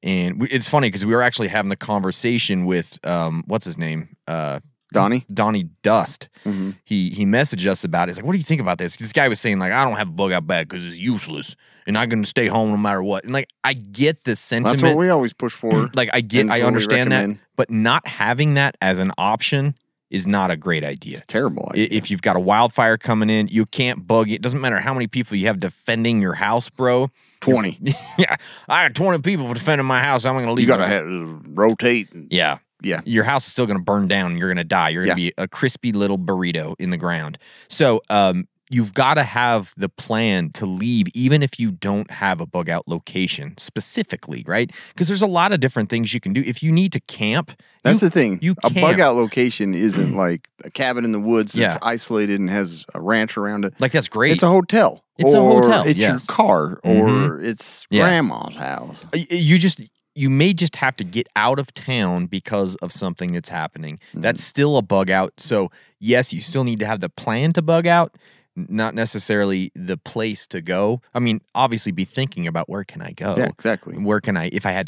and it's funny because we were actually having the conversation with what's his name,
Donnie.
Donnie Dust.
Mm-hmm.
He messaged us about it. He's like, "What do you think about this?" This guy was saying like, "I don't have a bug out bag because it's useless, and I'm gonna stay home no matter what." And like, I get the sentiment.
That's what we always push for.
Like, I
and
I
it's what we
understand that,
recommend.
but not having that as an option is not a great idea.
Terrible idea.
If you've got a wildfire coming in, you can't bug it. Doesn't matter how many people you have defending your house, bro.
20.
Yeah, I got 20 people defending my house. I'm going to leave.
You got to rotate.
Yeah.
Yeah.
Your house is still going to burn down and you're going to die. You're going to be a crispy little burrito in the ground. So you've got to have the plan to leave even if you don't have a bug out location specifically, right? Because there's a lot of different things you can do. If you need to camp,
That's the thing. A
camp.
bug out location isn't like a cabin in the woods that's
Yeah.
isolated and has a ranch around it.
Like, that's great.
It's a hotel.
It's a
or
hotel,
It's
yes.
your car, or it's
Yeah.
grandma's house.
You may just have to get out of town because of something that's happening.
Mm-hmm.
That's still a bug out. So yes, you still need to have the plan to bug out, not necessarily the place to go. I mean, obviously be thinking about where can I go?
Yeah, exactly.
Where can I, if I had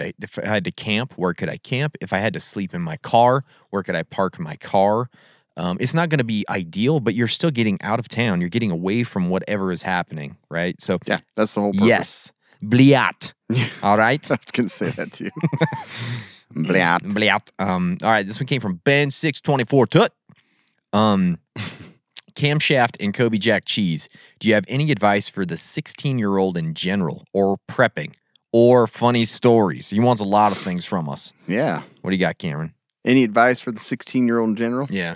to camp, where could I camp? If I had to sleep in my car, where could I park my car? It's not going to be ideal, but you're still getting out of town. You're getting away from whatever is happening, right? So
Yeah, that's the whole purpose.
yes, bliat. All right.
I was going to say that too. Bliat.
Bliat. All right, this one came from Ben624 Tut. Camshaft and Kobe Jack cheese. Do you have any advice for the 16-year-old in general, or prepping, or funny stories? He wants a lot of things from us.
Yeah.
What do you got, Cameron?
Any advice for the 16-year-old in general?
Yeah.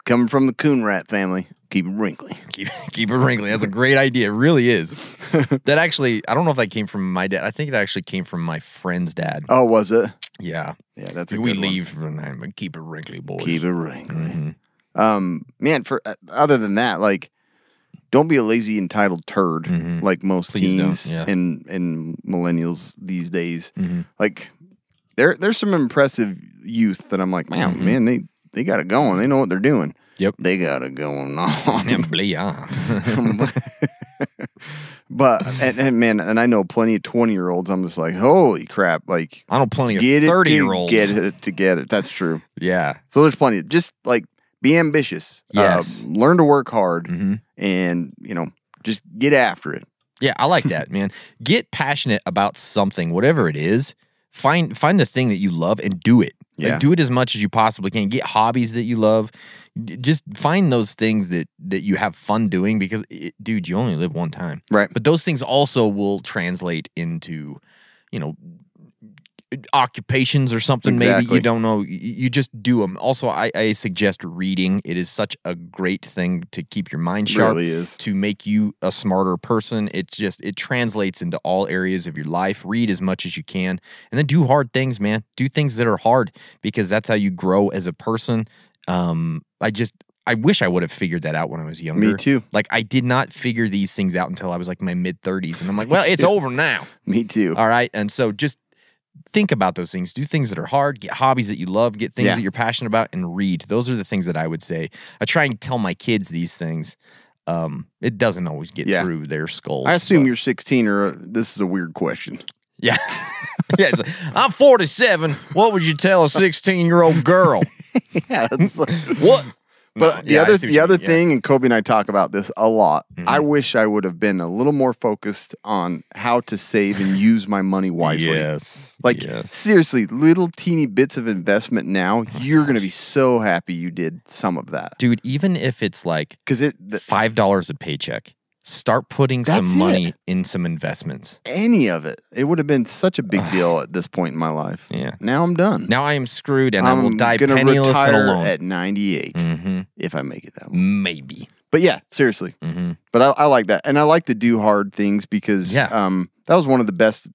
Coming from the coon rat family, keep it wrinkly.
Keep it wrinkly. That's a great idea. It really is. That actually, I don't know if that came from my dad. I think it actually came from my friend's dad.
Oh, was it?
Yeah.
Yeah, that's a
We
good one.
leave from that, but keep it wrinkly, boys.
Keep it wrinkly.
Mhm.
Man, for other than that, like, don't be a lazy entitled turd like most
Please don't,
teens
yeah.
and millennials these days.
Mm-hmm.
Like, there's some impressive youth that I'm like, man, they got it going. They know what they're doing.
Yep.
They got it going on.
And bliat.
But and man, and I know plenty of 20-year-olds. I'm just like, holy crap! Like,
I know plenty of
get
30-year-olds.
Get it together. That's true.
Yeah.
So there's plenty. Just like be ambitious.
Yes.
Learn to work hard,
Mhm.
and just get after it.
Yeah, I like that, man. Get passionate about something, whatever it is. Find the thing that you love and do it. Like,
Yeah.
do it as much as you possibly can. Get hobbies that you love. Just find those things that you have fun doing because, dude, you only live one time.
Right.
But those things also will translate into, occupations or something. Maybe
Exactly.
you don't know. You just do them. Also, I suggest reading. It is such a great thing to keep your mind sharp.
Really is.
To make you a smarter person. It translates into all areas of your life. Read as much as you can, and then do hard things, man. Do things that are hard because that's how you grow as a person. I wish I would have figured that out when I was younger.
Me too.
Like, I did not figure these things out until I was like my mid-30s, and I'm like, well, it's over now.
Me too.
All right, and so just think about those things. Do things that are hard. Get hobbies that you love. Get things
Yeah.
that you're passionate about, and read. Those are the things that I would say. I try and tell my kids these things. It doesn't always get
Yeah.
through their skulls.
I assume
but-
you're 16, or this is a weird question.
Yeah. Yeah, it's like, I'm 47. What would you tell a 16-year-old girl?
Yeah, it's like,
What?
but
No, yeah, I see what
the
you
other
mean, yeah.
thing, and Kobe and I talk about this a lot. I wish I would have been a little more focused on how to save and use my money wisely.
Yes.
Like,
yes.
seriously, little teeny bits of investment now, you're going to be so happy you did some of that.
Dude, even if it's like
Because
$5 a paycheck, start putting
That's
some money
it.
in some investments.
any of it, it would have been such a big deal at this point in my life.
Yeah.
Now I'm done.
Now I am screwed and I will
I'm
die
gonna
penniless and
retire
alone.
at 98
Mhm.
if I make it that long.
Maybe.
But yeah, seriously. But I like that. And I like to do hard things because that was one of the best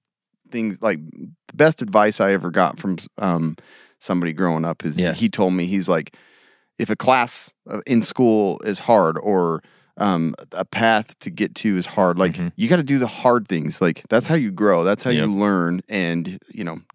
things, like the best advice I ever got from somebody growing up is he told me, he's like, if a class in school is hard or a path to get to is hard, like you got to do the hard things. Like that's how you grow. That's how you learn. And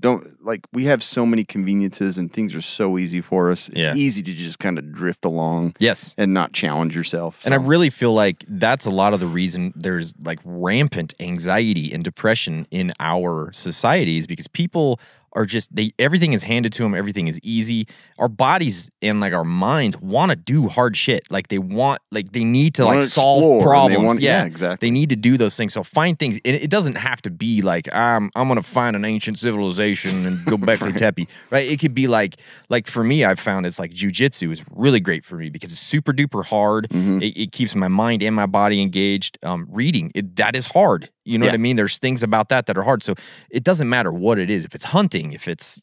don't we have so many conveniences and things are so easy for us. It's easy to just kind of drift along.
Yes.
And not challenge yourself. So.
And I really feel like that's a lot of the reason there's like rampant anxiety and depression in our societies because people are just everything is handed to them, everything is easy. Our bodies and like our minds want to do hard shit. Like they need to like solve problems.
Exactly.
They need to do those things. So find things. It doesn't have to be like I'm gonna find an ancient civilization and go back to Tepe. Right? It could be like for me, I've found it's like jujitsu is really great for me because it's super duper hard. It keeps my mind and my body engaged. Reading that is hard. You know what I mean? There's things about that are hard. So it doesn't matter what it is. If it's hunting, if it's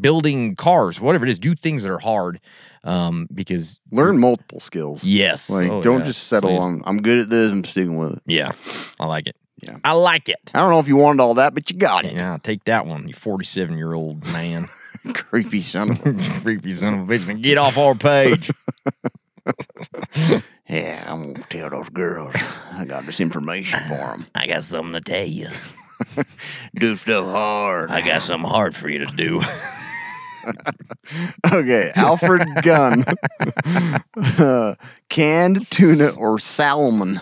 building cars, whatever it is, do things that are hard because...
Learn multiple skills.
Yes.
Like, don't just settle on, I'm good at this, I'm sticking with it.
Yeah. I like it.
Yeah.
I like it.
I don't know if you wanted all that, but you got it.
Yeah, take that one, you 47-year-old man.
Creepy son of a...
Creepy son of a bitch. And get off our page.
Yeah, I'm going to tell those girls I got this information for them.
I got something to tell you.
Do stuff hard.
I got something hard for you to do.
Okay, Alfred Gunn. Canned tuna or salmon?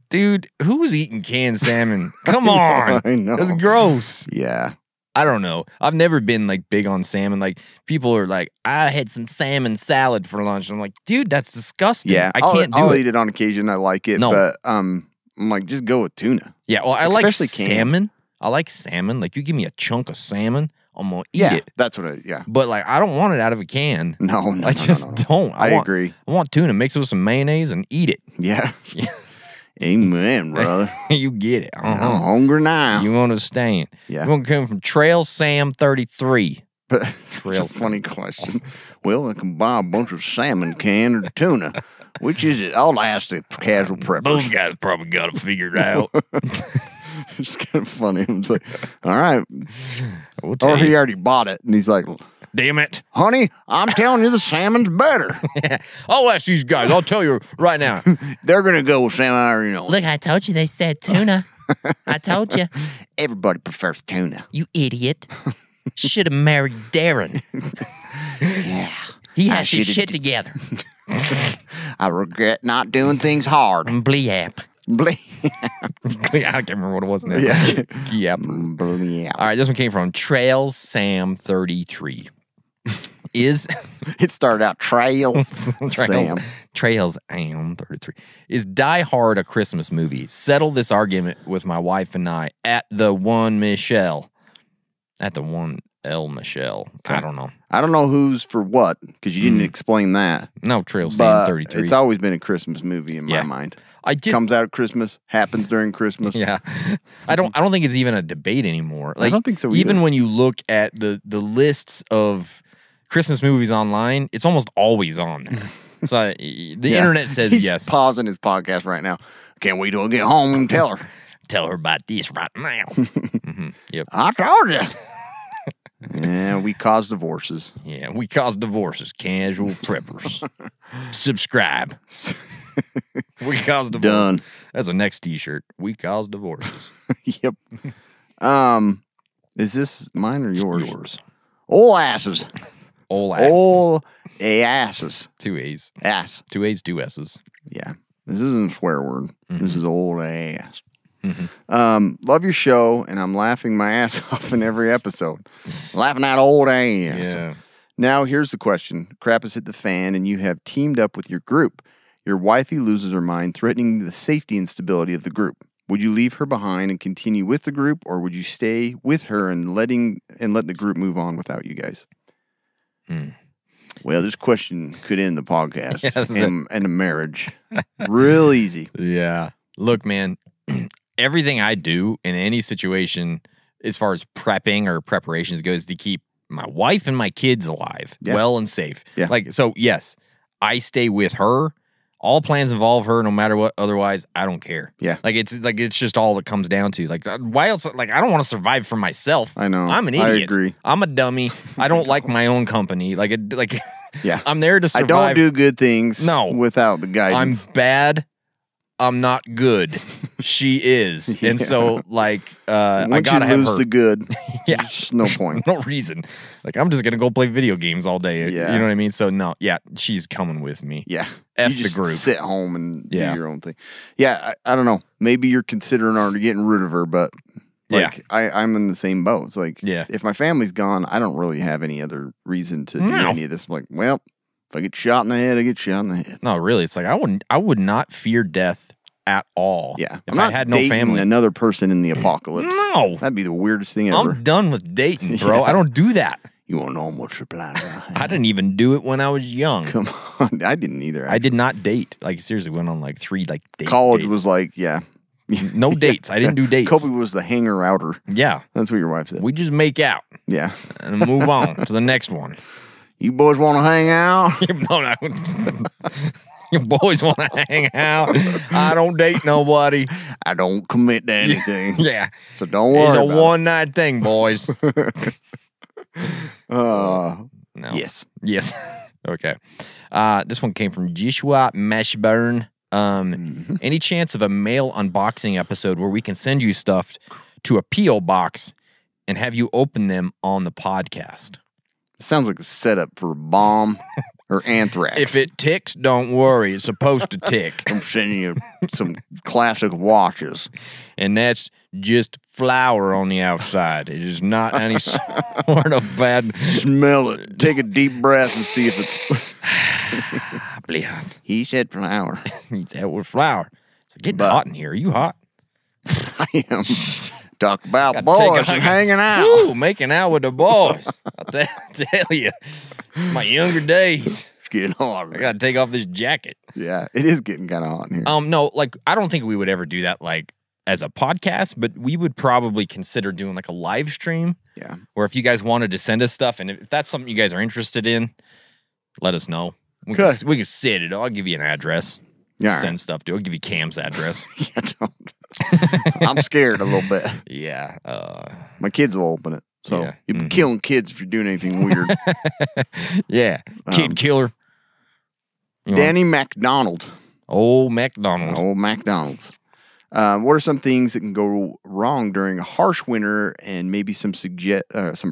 Dude, who's eating canned salmon? Come on.
I know.
That's gross.
Yeah.
I don't know. I've never been like big on salmon. Like people are like, I had some salmon salad for lunch. I'm like, dude, that's disgusting.
Yeah,
I can't do it.
I'll eat it on occasion. I like it, but I'm like, just go with tuna.
Yeah, well, I like
Especially canned.
salmon. I like salmon. Like you give me a chunk of salmon, I'm gonna eat it.
That's what I.
But like, I don't want it out of a can.
No,
I just don't.
I agree.
I want tuna. Mix it with some mayonnaise and eat it.
Yeah. Amen, brother.
You get it.
I'm hungry now.
You understand?
Yeah.
You're gonna come from Trail Sam 33.
But it's a funny question. Well, I can buy a bunch of salmon can or tuna. Which is it? I'll ask the casual preppers.
Those guys probably got it figured out.
It's kind of funny. I'm like, all right.
Or
he already bought it, and he's like,
damn it.
honey, I'm telling you the salmon's better.
I'll ask these guys. I'll tell you right now.
They're going to go with salmon. I already know.
Look, I told you they said tuna. I told you.
Everybody prefers tuna.
You idiot. Should have married Darren.
Yeah.
He has his shit together.
I regret not doing things hard.
Bleap.
I can't remember what it was now.
Yeah.
Yep. All right, this one came from Trails Sam 33.
It started out Trails Sam.
Trails Sam 33. Is Die Hard a Christmas movie? Settle this argument with my wife and I at the one Michelle. At the one L Michelle. Okay. I don't know.
I don't know who's for what because you didn't explain that.
No, Trails Sam 33.
It's always been a Christmas movie in my mind. Comes out at Christmas, happens during Christmas.
Yeah. I don't think it's even a debate anymore. Like,
I don't think so either.
Even when you look at the lists of Christmas movies online, it's almost always on there. So the internet says
He's
yes.
pausing his podcast right now. Can't wait till I get home and tell her.
Tell her about this right now. Yep.
I told you. Yeah, we cause divorces.
Yeah, we cause divorces. Casual Preppers. Subscribe. We cause divorces.
Done.
That's a next T-shirt. We cause divorces.
Yep. Is this mine or yours?
Yours.
Old asses.
Old asses.
Old asses.
2 A's.
Ass.
2 A's, 2 S's.
Yeah. This isn't a swear word. This is old ass. Love your show, and I'm laughing my ass off in every episode. Laughing at old ass.
Yeah.
Now, here's the question. Crap has hit the fan, and you have teamed up with your group. Your wifey loses her mind, threatening the safety and stability of the group. Would you leave her behind and continue with the group, or would you stay with her and let the group move on without you guys? Well, this question could end the podcast and a marriage. Real easy.
Yeah. Look, man, everything I do in any situation as far as prepping or preparations goes to keep my wife and my kids alive, well and safe.
Yeah.
Like, so yes, I stay with her all plans involve her, no matter what. Otherwise, I don't care.
Yeah.
Like it's just all it comes down to. Like, why else? Like, I don't want to survive for myself.
I know.
I'm an idiot.
I agree.
I'm a dummy. I don't like my own company.
Yeah.
I'm there to survive.
I don't do good things without the
I'm
guidance.
bad. I'm not good. She is. And so, like, I
Once
gotta
you
have
lose
her.
the good,
Yeah.
there's no point.
No reason. Like, I'm just going to go play video games all day.
Yeah.
You know what I mean? So, no. Yeah, she's coming with me.
Yeah.
F
you just
the group.
sit home and do your own thing. Yeah, I don't know. Maybe you're considering already getting rid of her, but like I'm in the same boat. It's like if my family's gone, I don't really have any other reason to do any of this. I'm like, well, if I get shot in the head, I get shot in the head.
No, really. It's like I would not fear death at all.
Yeah.
If I had no family.
Another person in the apocalypse.
No.
That'd be the weirdest thing ever.
I'm done with dating, bro. I don't do that.
You want to know what's your plan?
I didn't even do it when I was young.
Come on. I didn't either.
I did not date. Like, seriously, went on like 3 dates.
College was like,
no dates. I didn't do dates.
Kobe was the hanger-outer.
Yeah.
That's what your wife said.
We just make out.
Yeah.
And move on to the next one.
You boys want to hang out?
No. You boys want to hang out. I don't date nobody.
I don't commit to anything.
Yeah.
So don't worry
It's a
about
one-night thing, boys.
No.
Yes. Okay. This one came from Joshua Mashburn. Any chance of a mail unboxing episode where we can send you stuff to a P.O. box and have you open them on the podcast?
Sounds like a setup for a bomb or anthrax.
If it ticks, don't worry. It's supposed to tick.
I'm sending you some classic watches.
And that's just flour on the outside. It is not any sort of bad.
Smell it. Take a deep breath and see if it's. He said flour.
He said with flour. It's getting hot in here. Are you hot?
I am. Talk about boys and hanging out.
Ooh, making out with the boys. I'll tell you. My younger days.
It's getting hot.
I got to take off this jacket.
Yeah, it is getting kind of hot in here.
No, like, I don't think we would ever do that, like, as a podcast, but we would probably consider doing, like, a live stream.
Yeah.
Or if you guys wanted to send us stuff, and if that's something you guys are interested in, let us know. We can set it. I'll give you an address. Send stuff to. I'll give you Cam's address.
Yeah, don't. I'm scared a little bit.
Yeah.
My kids will open it. So you'll be killing kids if you're doing anything weird.
Yeah. Kid killer.
Danny McDonald.
Old McDonald's.
Old McDonald's. What are some things that can go wrong during a harsh winter, and maybe some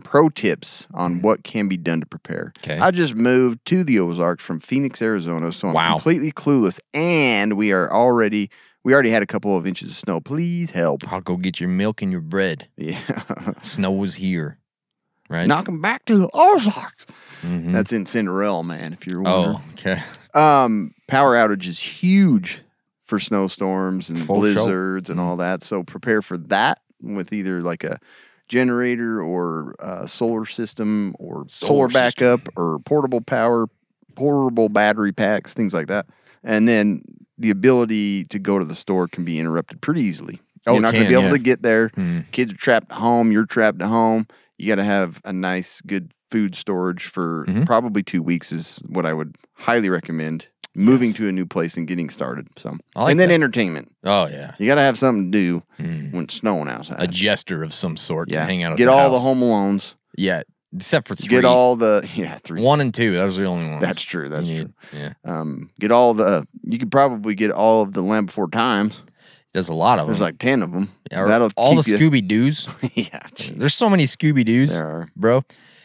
pro tips on what can be done to prepare?
Okay.
I just moved to the Ozarks from Phoenix, Arizona, so I'm completely clueless, and we already had a couple of inches of snow. Please help.
I'll go get your milk and your bread.
Yeah.
Snow is here. Right?
Knocking back to the Ozarks. That's in Cinderella, man, if you're wondering.
Oh, okay.
Power outage is huge for snowstorms and blizzards and all that. So prepare for that with either like a generator or a solar system or solar backup or portable power, portable battery packs, things like that. And then the ability to go to the store can be interrupted pretty easily. You're not going to be able to get there. Kids are trapped at home. You're trapped at home. You got to have a nice, good food storage for probably 2 weeks is what I would highly recommend. Moving to a new place and getting started. So, and then entertainment.
Oh, yeah.
You got to have something to do when it's snowing outside.
A jester of some sort to hang out at
Get
the
all
house.
the Home Alones.
Yeah, except for 3.
Get all the 3.
1 and 2. Those are the only ones.
That's true. That's true.
Yeah.
Get all the. You could probably get all of the Land Before Times.
There's a lot of them.
There's like 10 of them.
Yeah, all the Scooby Doos.
Yeah.
There's so many Scooby Doos.
There are.
Bro.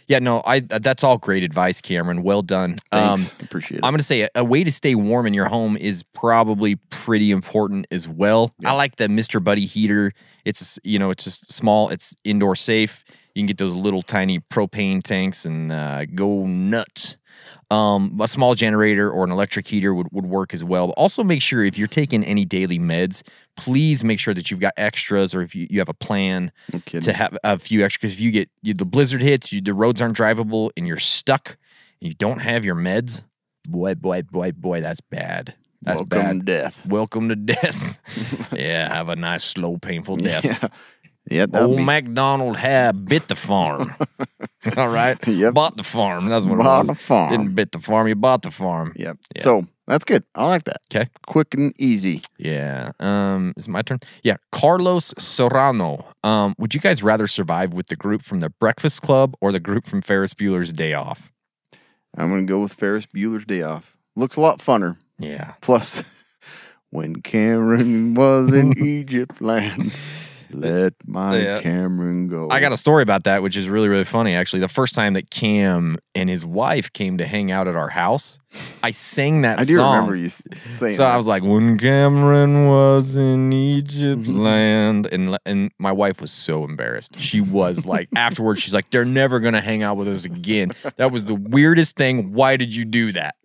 Yeah, no, that's all great advice, Cameron. Well done.
Thanks. Appreciate it.
I'm going to say a way to stay warm in your home is probably pretty important as well. Yeah. I like the Mr. Buddy heater. It's just small. It's indoor safe. You can get those little tiny propane tanks and go nuts. A small generator or an electric heater would work as well. But also make sure if you're taking any daily meds, please make sure that you've got extras, or if you have a plan to have a few extras. If you get the blizzard hits, the roads aren't drivable, and you're stuck, and you don't have your meds, boy, that's bad. That's
Welcome
bad.
to death.
Welcome to death. Yeah, have a nice, slow, painful death.
Yeah. Yep,
Old MacDonald had bit the farm. All right?
Yep.
Bought the farm. That's what
Bought
it was.
the farm.
Didn't bit the farm. You bought the farm.
Yep.
Yeah.
So That's good. I like that.
Okay.
Quick and easy.
Yeah. Is it my turn? Yeah. Carlos Serrano. Would you guys rather survive with the group from the Breakfast Club or the group from Ferris Bueller's Day Off?
I'm going to go with Ferris Bueller's Day Off. Looks a lot funner.
Yeah.
Plus, when Cameron was in Egypt land, let my Cameron go.
I got a story about that, which is really, really funny, actually. The first time that Cam and his wife came to hang out at our house, I sang that song.
I do remember you saying
So
that.
I was like, when Cameron was in Egypt land. And my wife was so embarrassed. She was like, afterwards, she's like, they're never going to hang out with us again. That was the weirdest thing. Why did you do that?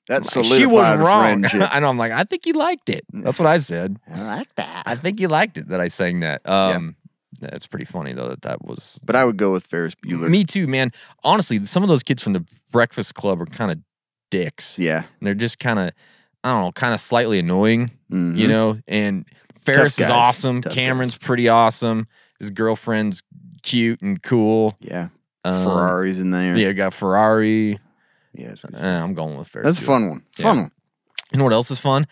That
She
solidified
was
a
wrong.
friendship.
And I'm like, I think he liked it. That's what I said.
I like that.
I think he liked it that I sang that. That's pretty funny, though, that was...
But I would go with Ferris Bueller.
Me too, man. Honestly, some of those kids from the Breakfast Club are kind of dicks.
Yeah.
And they're just kind of, I don't know, kind of slightly annoying, you know? And Ferris
Tough
is
guys.
awesome.
Tough
Cameron's pretty awesome. His girlfriend's cute and cool.
Yeah. Ferrari's in there.
Yeah, got Ferrari.
Yes.
I'm going with Ferris.
That's a fun one. It's a fun one.
You know what else is fun?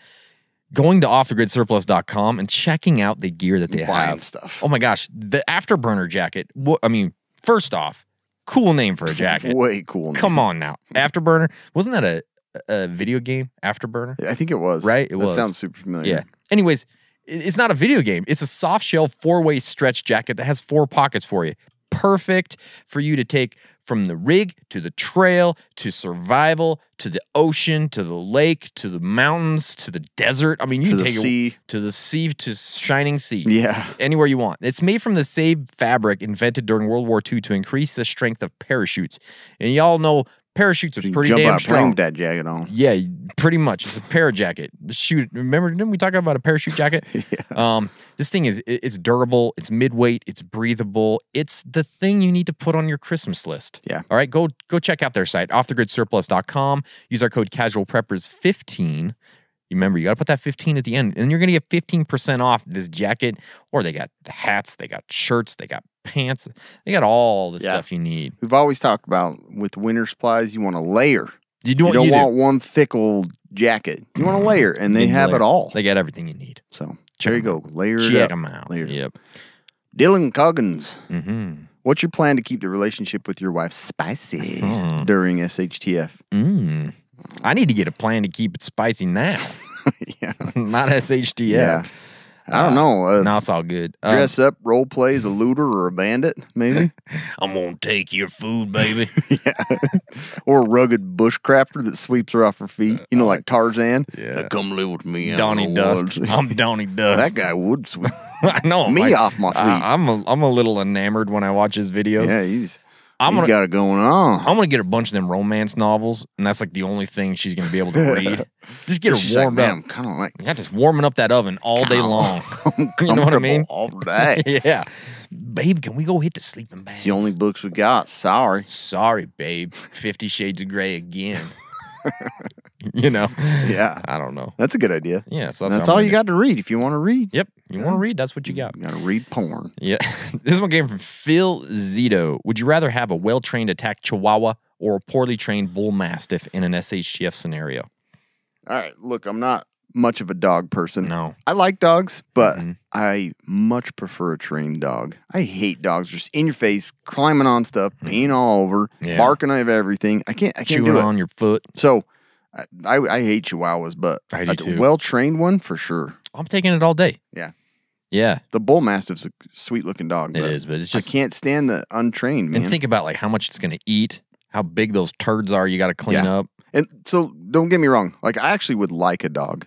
Going to offthegridsurplus.com and checking out the gear that they
Buying
have.
stuff.
Oh my gosh, the Afterburner jacket. I mean, first off, cool name for a jacket.
Way cool name.
Come on now. Afterburner. Wasn't that a video game, Afterburner?
I think it was.
Right? It was.
That sounds super familiar.
Yeah. Anyways, it's not a video game. It's a soft shell 4-way stretch jacket that has 4 pockets for you. Perfect for you to take from the rig to the trail to survival to the ocean to the lake to the mountains to the desert. I mean, you
To
can
the
take
sea.
it to the sea to shining sea.
Yeah.
Anywhere you want. It's made from the same fabric invented during World War II to increase the strength of parachutes. And y'all know parachutes are
You
pretty
jump
damn
out of a plane
strong.
with that jacket on.
Yeah, pretty much. It's a para jacket. Shoot, remember, didn't we talk about a parachute jacket? This thing it's durable, it's mid-weight, it's breathable. It's the thing you need to put on your Christmas list.
Yeah.
All right, go check out their site, offthegridsurplus.com. Use our code CASUALPREPPERS15. Remember, you got to put that 15 at the end, and you're going to get 15% off this jacket. Or they got the hats, they got shirts, they got pants. They got all the stuff you need.
We've always talked about with winter supplies, you want to layer.
You don't
want one thick old jacket. You want to layer, and they have it all.
They got everything you need.
So there you go. Layer it up.
Check them out.
Layer it up.
Yep.
Dylan Coggins.
Mm-hmm.
What's your plan to keep the relationship with your wife spicy during SHTF?
I need to get a plan to keep it spicy now.
Yeah.
Not SHTF.
Yeah. I don't know.
No, it's all good.
Dress up, role play as a looter or a bandit, maybe.
I'm going to take your food, baby.
Or a rugged bushcrafter that sweeps her off her feet. You know, like Tarzan.
Yeah.
Come live with me. out
Donnie
in the
Dust.
woods."
I'm Donnie Dust.
That guy would sweep
I know.
me off my feet.
I'm a little enamored when I watch his videos.
Yeah, he's
I'm
got it going on.
I'm gonna get a bunch of them romance novels, and that's like the only thing she's gonna be able to read. Just get
She's
her
like,
warmed
man,
up.
I'm kind of like
Yeah, just warming up that oven all day long. You know what I mean?
all day.
Yeah. Babe, can we go hit the sleeping bag?
It's the only books we got. Sorry.
Sorry, babe. 50 Shades of Grey again. You know?
Yeah.
I don't know.
That's a good idea.
Yeah, so
That's
what
all
I'm
you
gonna
got to read if you want to read.
do. Yep. You want to read? That's what you got.
You got to read porn.
Yeah. This one came from Phil Zito. Would you rather have a well-trained attack chihuahua or a poorly trained bull mastiff in an SHTF scenario?
All right. Look, I'm not much of a dog person.
No.
I like dogs, but I much prefer a trained dog. I hate dogs just in your face, climbing on stuff, peeing all over, barking at everything. I can't
Chewing
do it.
on your foot.
So I hate chihuahuas, but
I do too.
a well-trained one for sure.
I'm taking it all day.
Yeah.
Yeah.
The bull mastiff's a sweet-looking dog.
It is, but it's just...
I can't stand the untrained, man.
And think about like how much it's going to eat, how big those turds are you got to clean up.
And so don't get me wrong. Like, I actually would like a dog.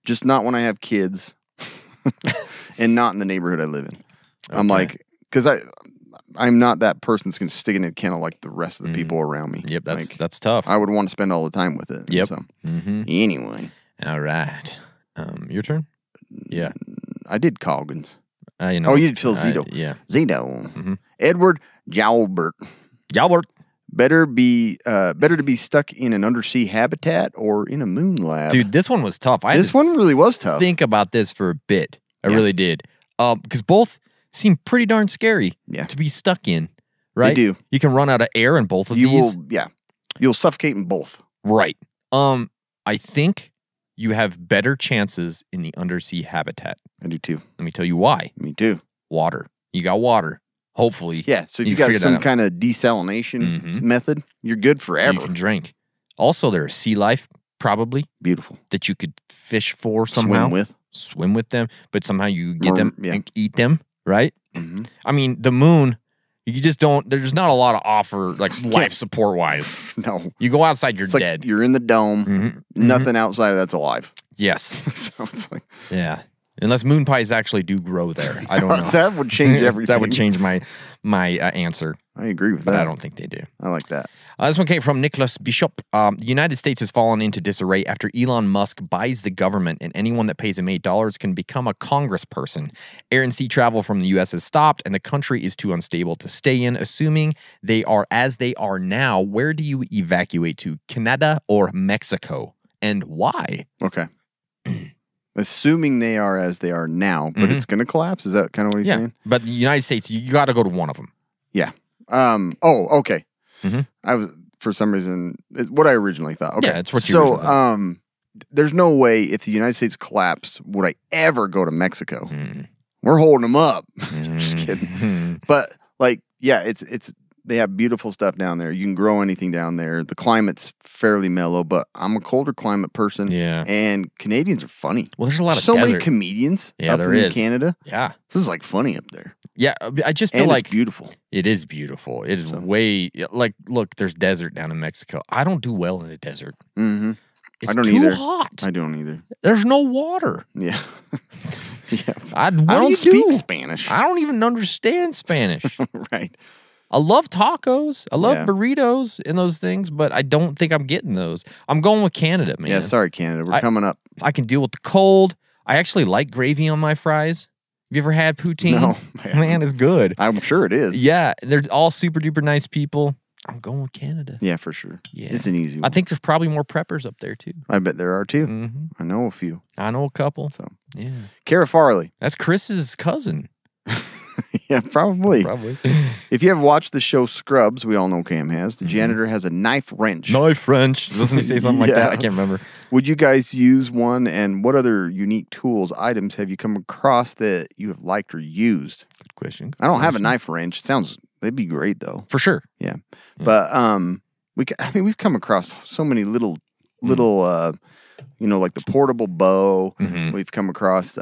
Just not when I have kids and not in the neighborhood I live in. I'm like, because I'm not that person that's going to stick in a kennel like the rest of the people around me.
Yep,
Like,
that's tough.
I would want to spend all the time with it.
Yep.
So, anyway.
All right. Your turn? Yeah.
I did Coggins.
You know,
Oh, you did Phil Zito.
Yeah.
Zito. Edward Jalbert.
Jalbert.
Better to be stuck in an undersea habitat or in a moon lab.
Dude, this one was tough.
This one really was tough.
Think about this for a bit. I really did. Because both seem pretty darn scary to be stuck in, right?
They do.
You can run out of air in both of these.
You'll suffocate in both.
Right. I think you have better chances in the undersea habitat.
I do too.
Let me tell you why.
Me too.
Water. You got water. Hopefully.
Yeah, so if you got some kind of desalination method, you're good forever.
You can drink. Also, there's sea life, probably.
Beautiful.
That you could fish for somehow. Swim with them, but somehow you get them and eat them, right?
Mm-hmm.
I mean, the moon, you just don't, there's not a lot of offer, like life support-wise.
No.
You go outside, you're
it's
dead.
Like you're in the dome. Nothing outside of that's alive.
Yes.
So it's like...
Yeah. Unless moon pies actually do grow there. I don't know.
That would change everything.
That would change my answer.
I agree with
but
that.
But I don't think they do.
I like that.
This one came from Nicholas Bishop. The United States has fallen into disarray after Elon Musk buys the government, and anyone that pays him $8 can become a congressperson. Air and sea travel from the U.S. has stopped, and the country is too unstable to stay in. Assuming they are as they are now, where do you evacuate to? Canada or Mexico? And why?
Okay. Assuming they are as they are now, but it's going to collapse? Is that kind of what he's saying?
But the United States, you got to go to one of them.
Yeah. Okay. I was, for some reason, it's what I originally thought. Okay.
Yeah, it's what you originally thought.
There's no way if the United States collapsed, would I ever go to Mexico? We're holding them up. Just kidding. But, like, yeah, it's they have beautiful stuff down there. You can grow anything down there. The climate's fairly mellow, but I'm a colder climate person.
Yeah.
And Canadians are funny.
Well, there's a lot of
so
desert.
many comedians
Yeah,
up
there
in
is.
Canada.
Yeah.
This is like funny up there.
Yeah, I just feel
And
like
it's beautiful.
It is beautiful. It is way like look. There's desert down in Mexico. I don't do well in the desert.
Mm-hmm.
It's
I don't
too
either.
hot.
I don't either.
There's no water.
Yeah. Yeah.
I
don't speak Spanish.
I don't even understand Spanish.
Right.
I love tacos. I love
Yeah.
burritos and those things, but I don't think I'm getting those. I'm going with Canada, man.
Yeah, sorry, Canada. We're coming up.
I can deal with the cold. I actually like gravy on my fries. Have you ever had poutine?
No,
man, it's good.
I'm sure it is.
Yeah, they're all super duper nice people. I'm going with Canada.
Yeah, for sure.
Yeah.
It's an easy one.
I think there's probably more preppers up there too.
I bet there are too. I know a few.
I know a couple.
So
yeah,
Cara Farley.
That's Chris's cousin.
Yeah, probably.
Probably.
If you have watched the show Scrubs, we all know Cam has. The janitor has a knife wrench.
Knife wrench. Doesn't he say something like that? I can't remember.
Would you guys use one? And what other unique tools, items have you come across that you have liked or used?
Good question.
I don't have a knife wrench. They'd be great though.
For sure.
Yeah. But we've come across so many little like the portable bow. We've come across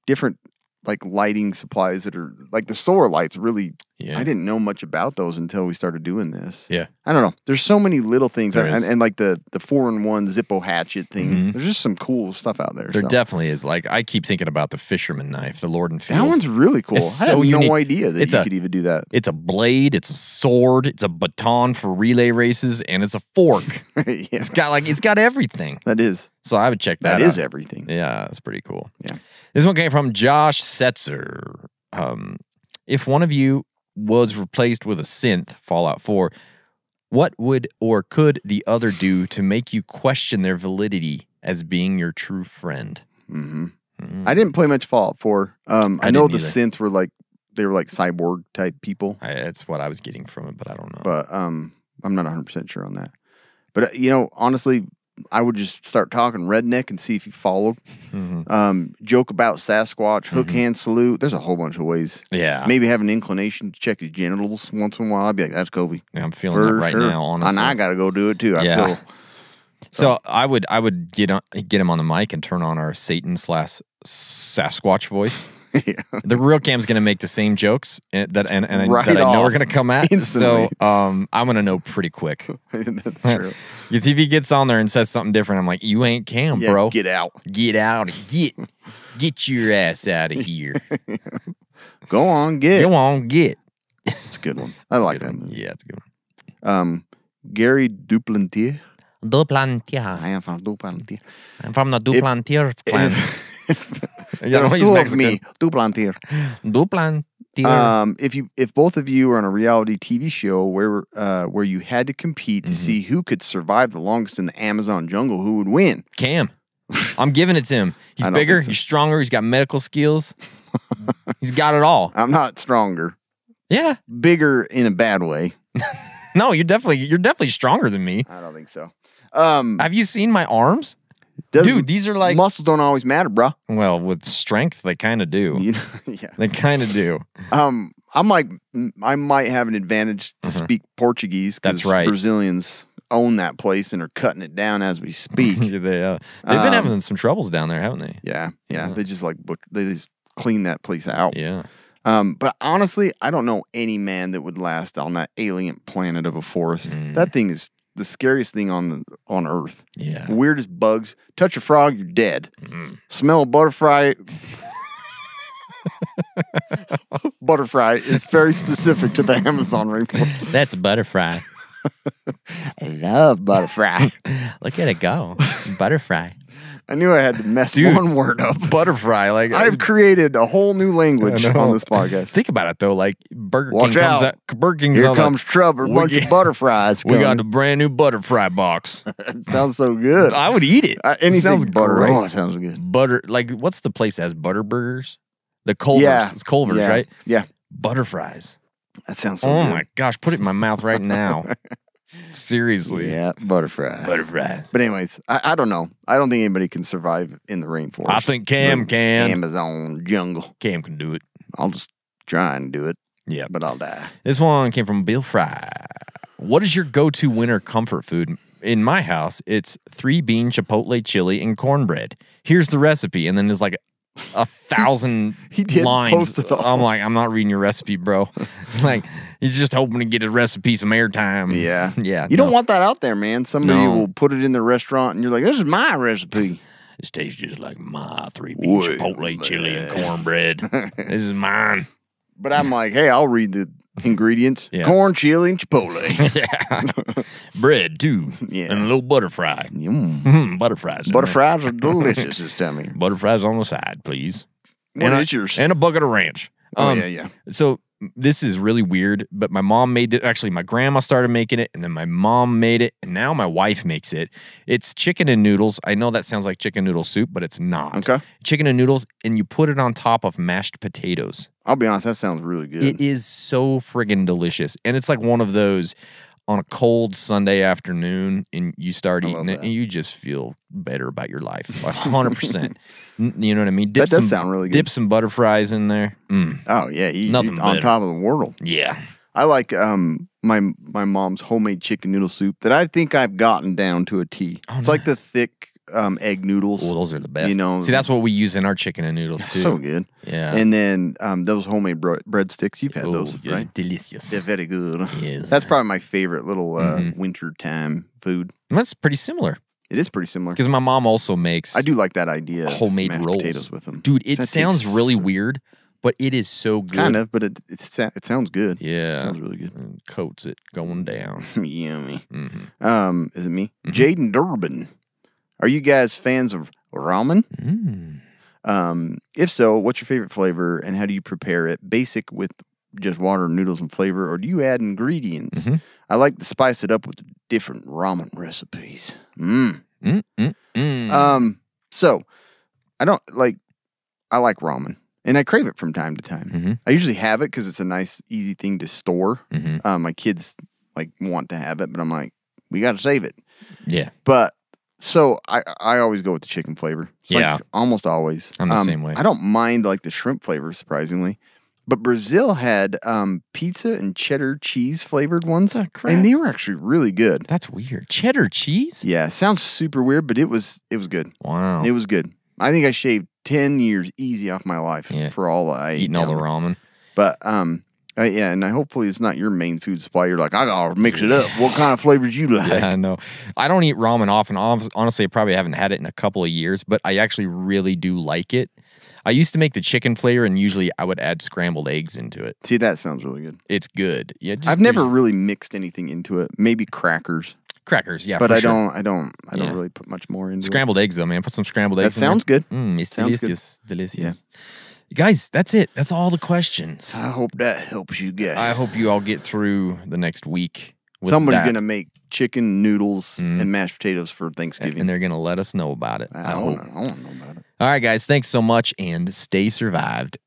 different like lighting supplies that are like the solar lights. Really, I didn't know much about those until we started doing this.
Yeah.
I don't know. There's so many little things,
There is.
and like the 4-in-1 Zippo hatchet thing. There's just some cool stuff out there.
There definitely is. Like I keep thinking about the fisherman knife, the Lord and Field.
That one's really cool.
It's
I had
so unique.
no idea that you could even do that.
It's a blade, it's a sword, it's a baton for relay races, and it's a fork.
Yeah.
It's got everything.
That is.
So I would check that out.
That is everything.
Yeah, that's pretty cool.
Yeah.
This one came from Josh Setzer. If one of you was replaced with a synth, Fallout 4, what would or could the other do to make you question their validity as being your true friend?
I didn't play much Fallout 4. I know the
didn't
synth were like cyborg type people.
That's what I was getting from it, but I don't know.
But I'm not 100% sure on that. But honestly, I would just start talking redneck and see if he followed. Joke about Sasquatch, hook hand salute. There's a whole bunch of ways.
Yeah.
Maybe have an inclination to check his genitals once in a while. I'd be like, that's Kobe.
Yeah, I'm feeling that right now, honestly.
And I got to go do it too. I feel.
So I would get him on the mic and turn on our Satan/Sasquatch voice.
Yeah.
The real Cam's gonna make the same jokes that I know
off.
are gonna come at.
Instantly.
So I'm gonna know pretty quick.
That's true.
If he gets on there and says something different, I'm like, you ain't Cam, bro.
Get out.
Get out. Get your ass out of here.
Go on, get.
Go on, get.
It's a good one. I like that movie.
Yeah, it's a good one.
Gary Duplantier.
Duplantier.
I am from Duplantier.
I'm from the Duplantier clan.
There's two of me. Duplantier.
Duplantier.
If both of you are on a reality TV show where you had to compete to see who could survive the longest in the Amazon jungle, who would win?
Cam. I'm giving it to him. He's bigger, he's stronger, he's got medical skills. He's got it all.
I'm not stronger.
Yeah.
Bigger in a bad way.
No, you're definitely stronger than me.
I don't think so.
Have you seen my arms? Dude, these are like
muscles don't always matter, bro.
Well, with strength, they kind of do.
Yeah,
they kind of do.
I'm like, I might have an advantage to speak Portuguese.
That's right.
Brazilians own that place and are cutting it down as we speak.
They've been having some troubles down there, haven't they?
Yeah. They just they just clean that place out.
Yeah.
But honestly, I don't know any man that would last on that alien planet of a forest. That thing is the scariest thing on Earth.
Yeah.
Weirdest bugs. Touch a frog, you're dead. Smell a butterfly. Butterfly is very specific to the Amazon rainforest.
That's a butterfly.
I love butterfly.
Look at it go. Butterfly.
I knew I had to mess one word up.
Butterfly. Like
I've created a whole new language on this podcast.
Think about it though. Like Burger
Watch
King comes
out.
out. Burger King's
Here
on
comes trouble. A bunch of butterflies.
We got a brand new butterfly box.
It sounds so good.
I would eat it.
Anything
sounds
butter.
great.
Oh, it sounds good.
Butter. Like what's the place that has butter burgers? The Culver's.
Yeah.
It's Culver's,
Yeah.
right?
Yeah.
Butterfries.
That sounds so
Oh
good.
my gosh! Put it in my mouth right now. Seriously.
Yeah, butterflies.
Butterflies.
But anyways, I don't know. I don't think anybody can survive in the rainforest.
I think Cam
The
can.
Amazon jungle.
Cam can do it.
I'll just try and do it.
Yeah.
But I'll die.
This one came from Bill Fry. What is your go-to winter comfort food? In my house, it's 3-bean chipotle chili and cornbread. Here's the recipe. And then there's like 1,000
He did
lines.
post it all.
I'm like, I'm not reading your recipe, bro. It's like, you're just hoping to get a recipe, some airtime.
Yeah.
Yeah.
You don't want that out there, man. Somebody
No.
will put it in the restaurant and you're like, this is my recipe.
This tastes just like my 3-bean
Wait a
chipotle chili and
minute.
cornbread. This is mine.
But I'm like, hey, I'll read the ingredients.
Yeah.
Corn, chili, and chipotle.
Yeah. Bread, too.
Yeah.
And a little butter fry.
Yum.
Butterfries. in there.
Butterfries are delicious this time of year.
Butterfries on the side, please.
What
and
is yours?
And a bucket of ranch.
Oh, yeah.
So this is really weird, but my mom made it. Actually, my grandma started making it, and then my mom made it, and now my wife makes it. It's chicken and noodles. I know that sounds like chicken noodle soup, but it's not.
Okay.
Chicken and noodles, and you put it on top of mashed potatoes.
I'll be honest, that sounds really good.
It is so friggin' delicious. And it's like one of those on a cold Sunday afternoon, and you start eating it,
that.
and you just feel better about your life. 100%. You know what I mean?
That does sound really good.
Dip some butter fries in there.
Oh, yeah.
Nothing
on
better.
top of the world.
Yeah.
I like my mom's homemade chicken noodle soup that I think I've gotten down to a T. It's like the thick egg noodles.
Well, those are the best.
You know,
see, that's what we use in our chicken and noodles too.
so good.
Yeah.
And then those homemade breadsticks. You've had those,
yeah,
right?
delicious.
They're very good.
Yes.
That's probably my favorite little winter time food.
That's pretty similar
It is pretty similar.
because my mom also makes
I do like that idea. Of
homemade
mashed
rolls
potatoes with them,
Dude, it
That
sounds
tastes
really
so-
weird, but it is so good.
Kind of, but it sounds good.
Yeah.
It sounds really good.
And coats it going down.
Yummy.
Mm-hmm.
Is it me? Jaden Durbin. Are you guys fans of ramen? If so, what's your favorite flavor and how do you prepare it? Basic with just water, noodles, and flavor, or do you add ingredients? I like to spice it up with different ramen recipes. So I don't like. I like ramen, and I crave it from time to time. I usually have it because it's a nice, easy thing to store. My kids want to have it, but I'm like, we got to save it.
Yeah.
But so I always go with the chicken flavor. It's
Yeah.
almost always.
I'm the same way.
I don't mind the shrimp flavor, surprisingly. But Brazil had pizza and cheddar cheese flavored ones,
The crap?
and they were actually really good.
That's weird. Cheddar cheese?
Yeah, sounds super weird, but it was good.
Wow.
It was good. I think I shaved 10 years easy off my life
Yeah.
for all I ate
Eating all the
down there.
ramen.
But yeah, and hopefully it's not your main food supply. You're like, I gotta mix it up. What kind of flavors you like?
Yeah, I know. I don't eat ramen often. Honestly, I probably haven't had it in a couple of years, but I actually really do like it. I used to make the chicken flavor, and usually I would add scrambled eggs into it.
See, that sounds really good.
It's good. Yeah,
I've never really mixed anything into it. Maybe crackers,
crackers. Yeah,
but
for
I
sure.
don't
Yeah.
really put much more into
Scrambled eggs, though, man. Put some scrambled
it. That
eggs. in there.
sounds good.
It's
Sounds good.
delicious. Delicious. Guys, that's it. That's all the questions.
I hope that helps you guys.
I hope you all get through the next week. With
Somebody's
that,
gonna make chicken noodles and mashed potatoes for Thanksgiving.
and they're gonna let us know about it.
I want to know about it.
All right, guys. Thanks so much, and stay survived.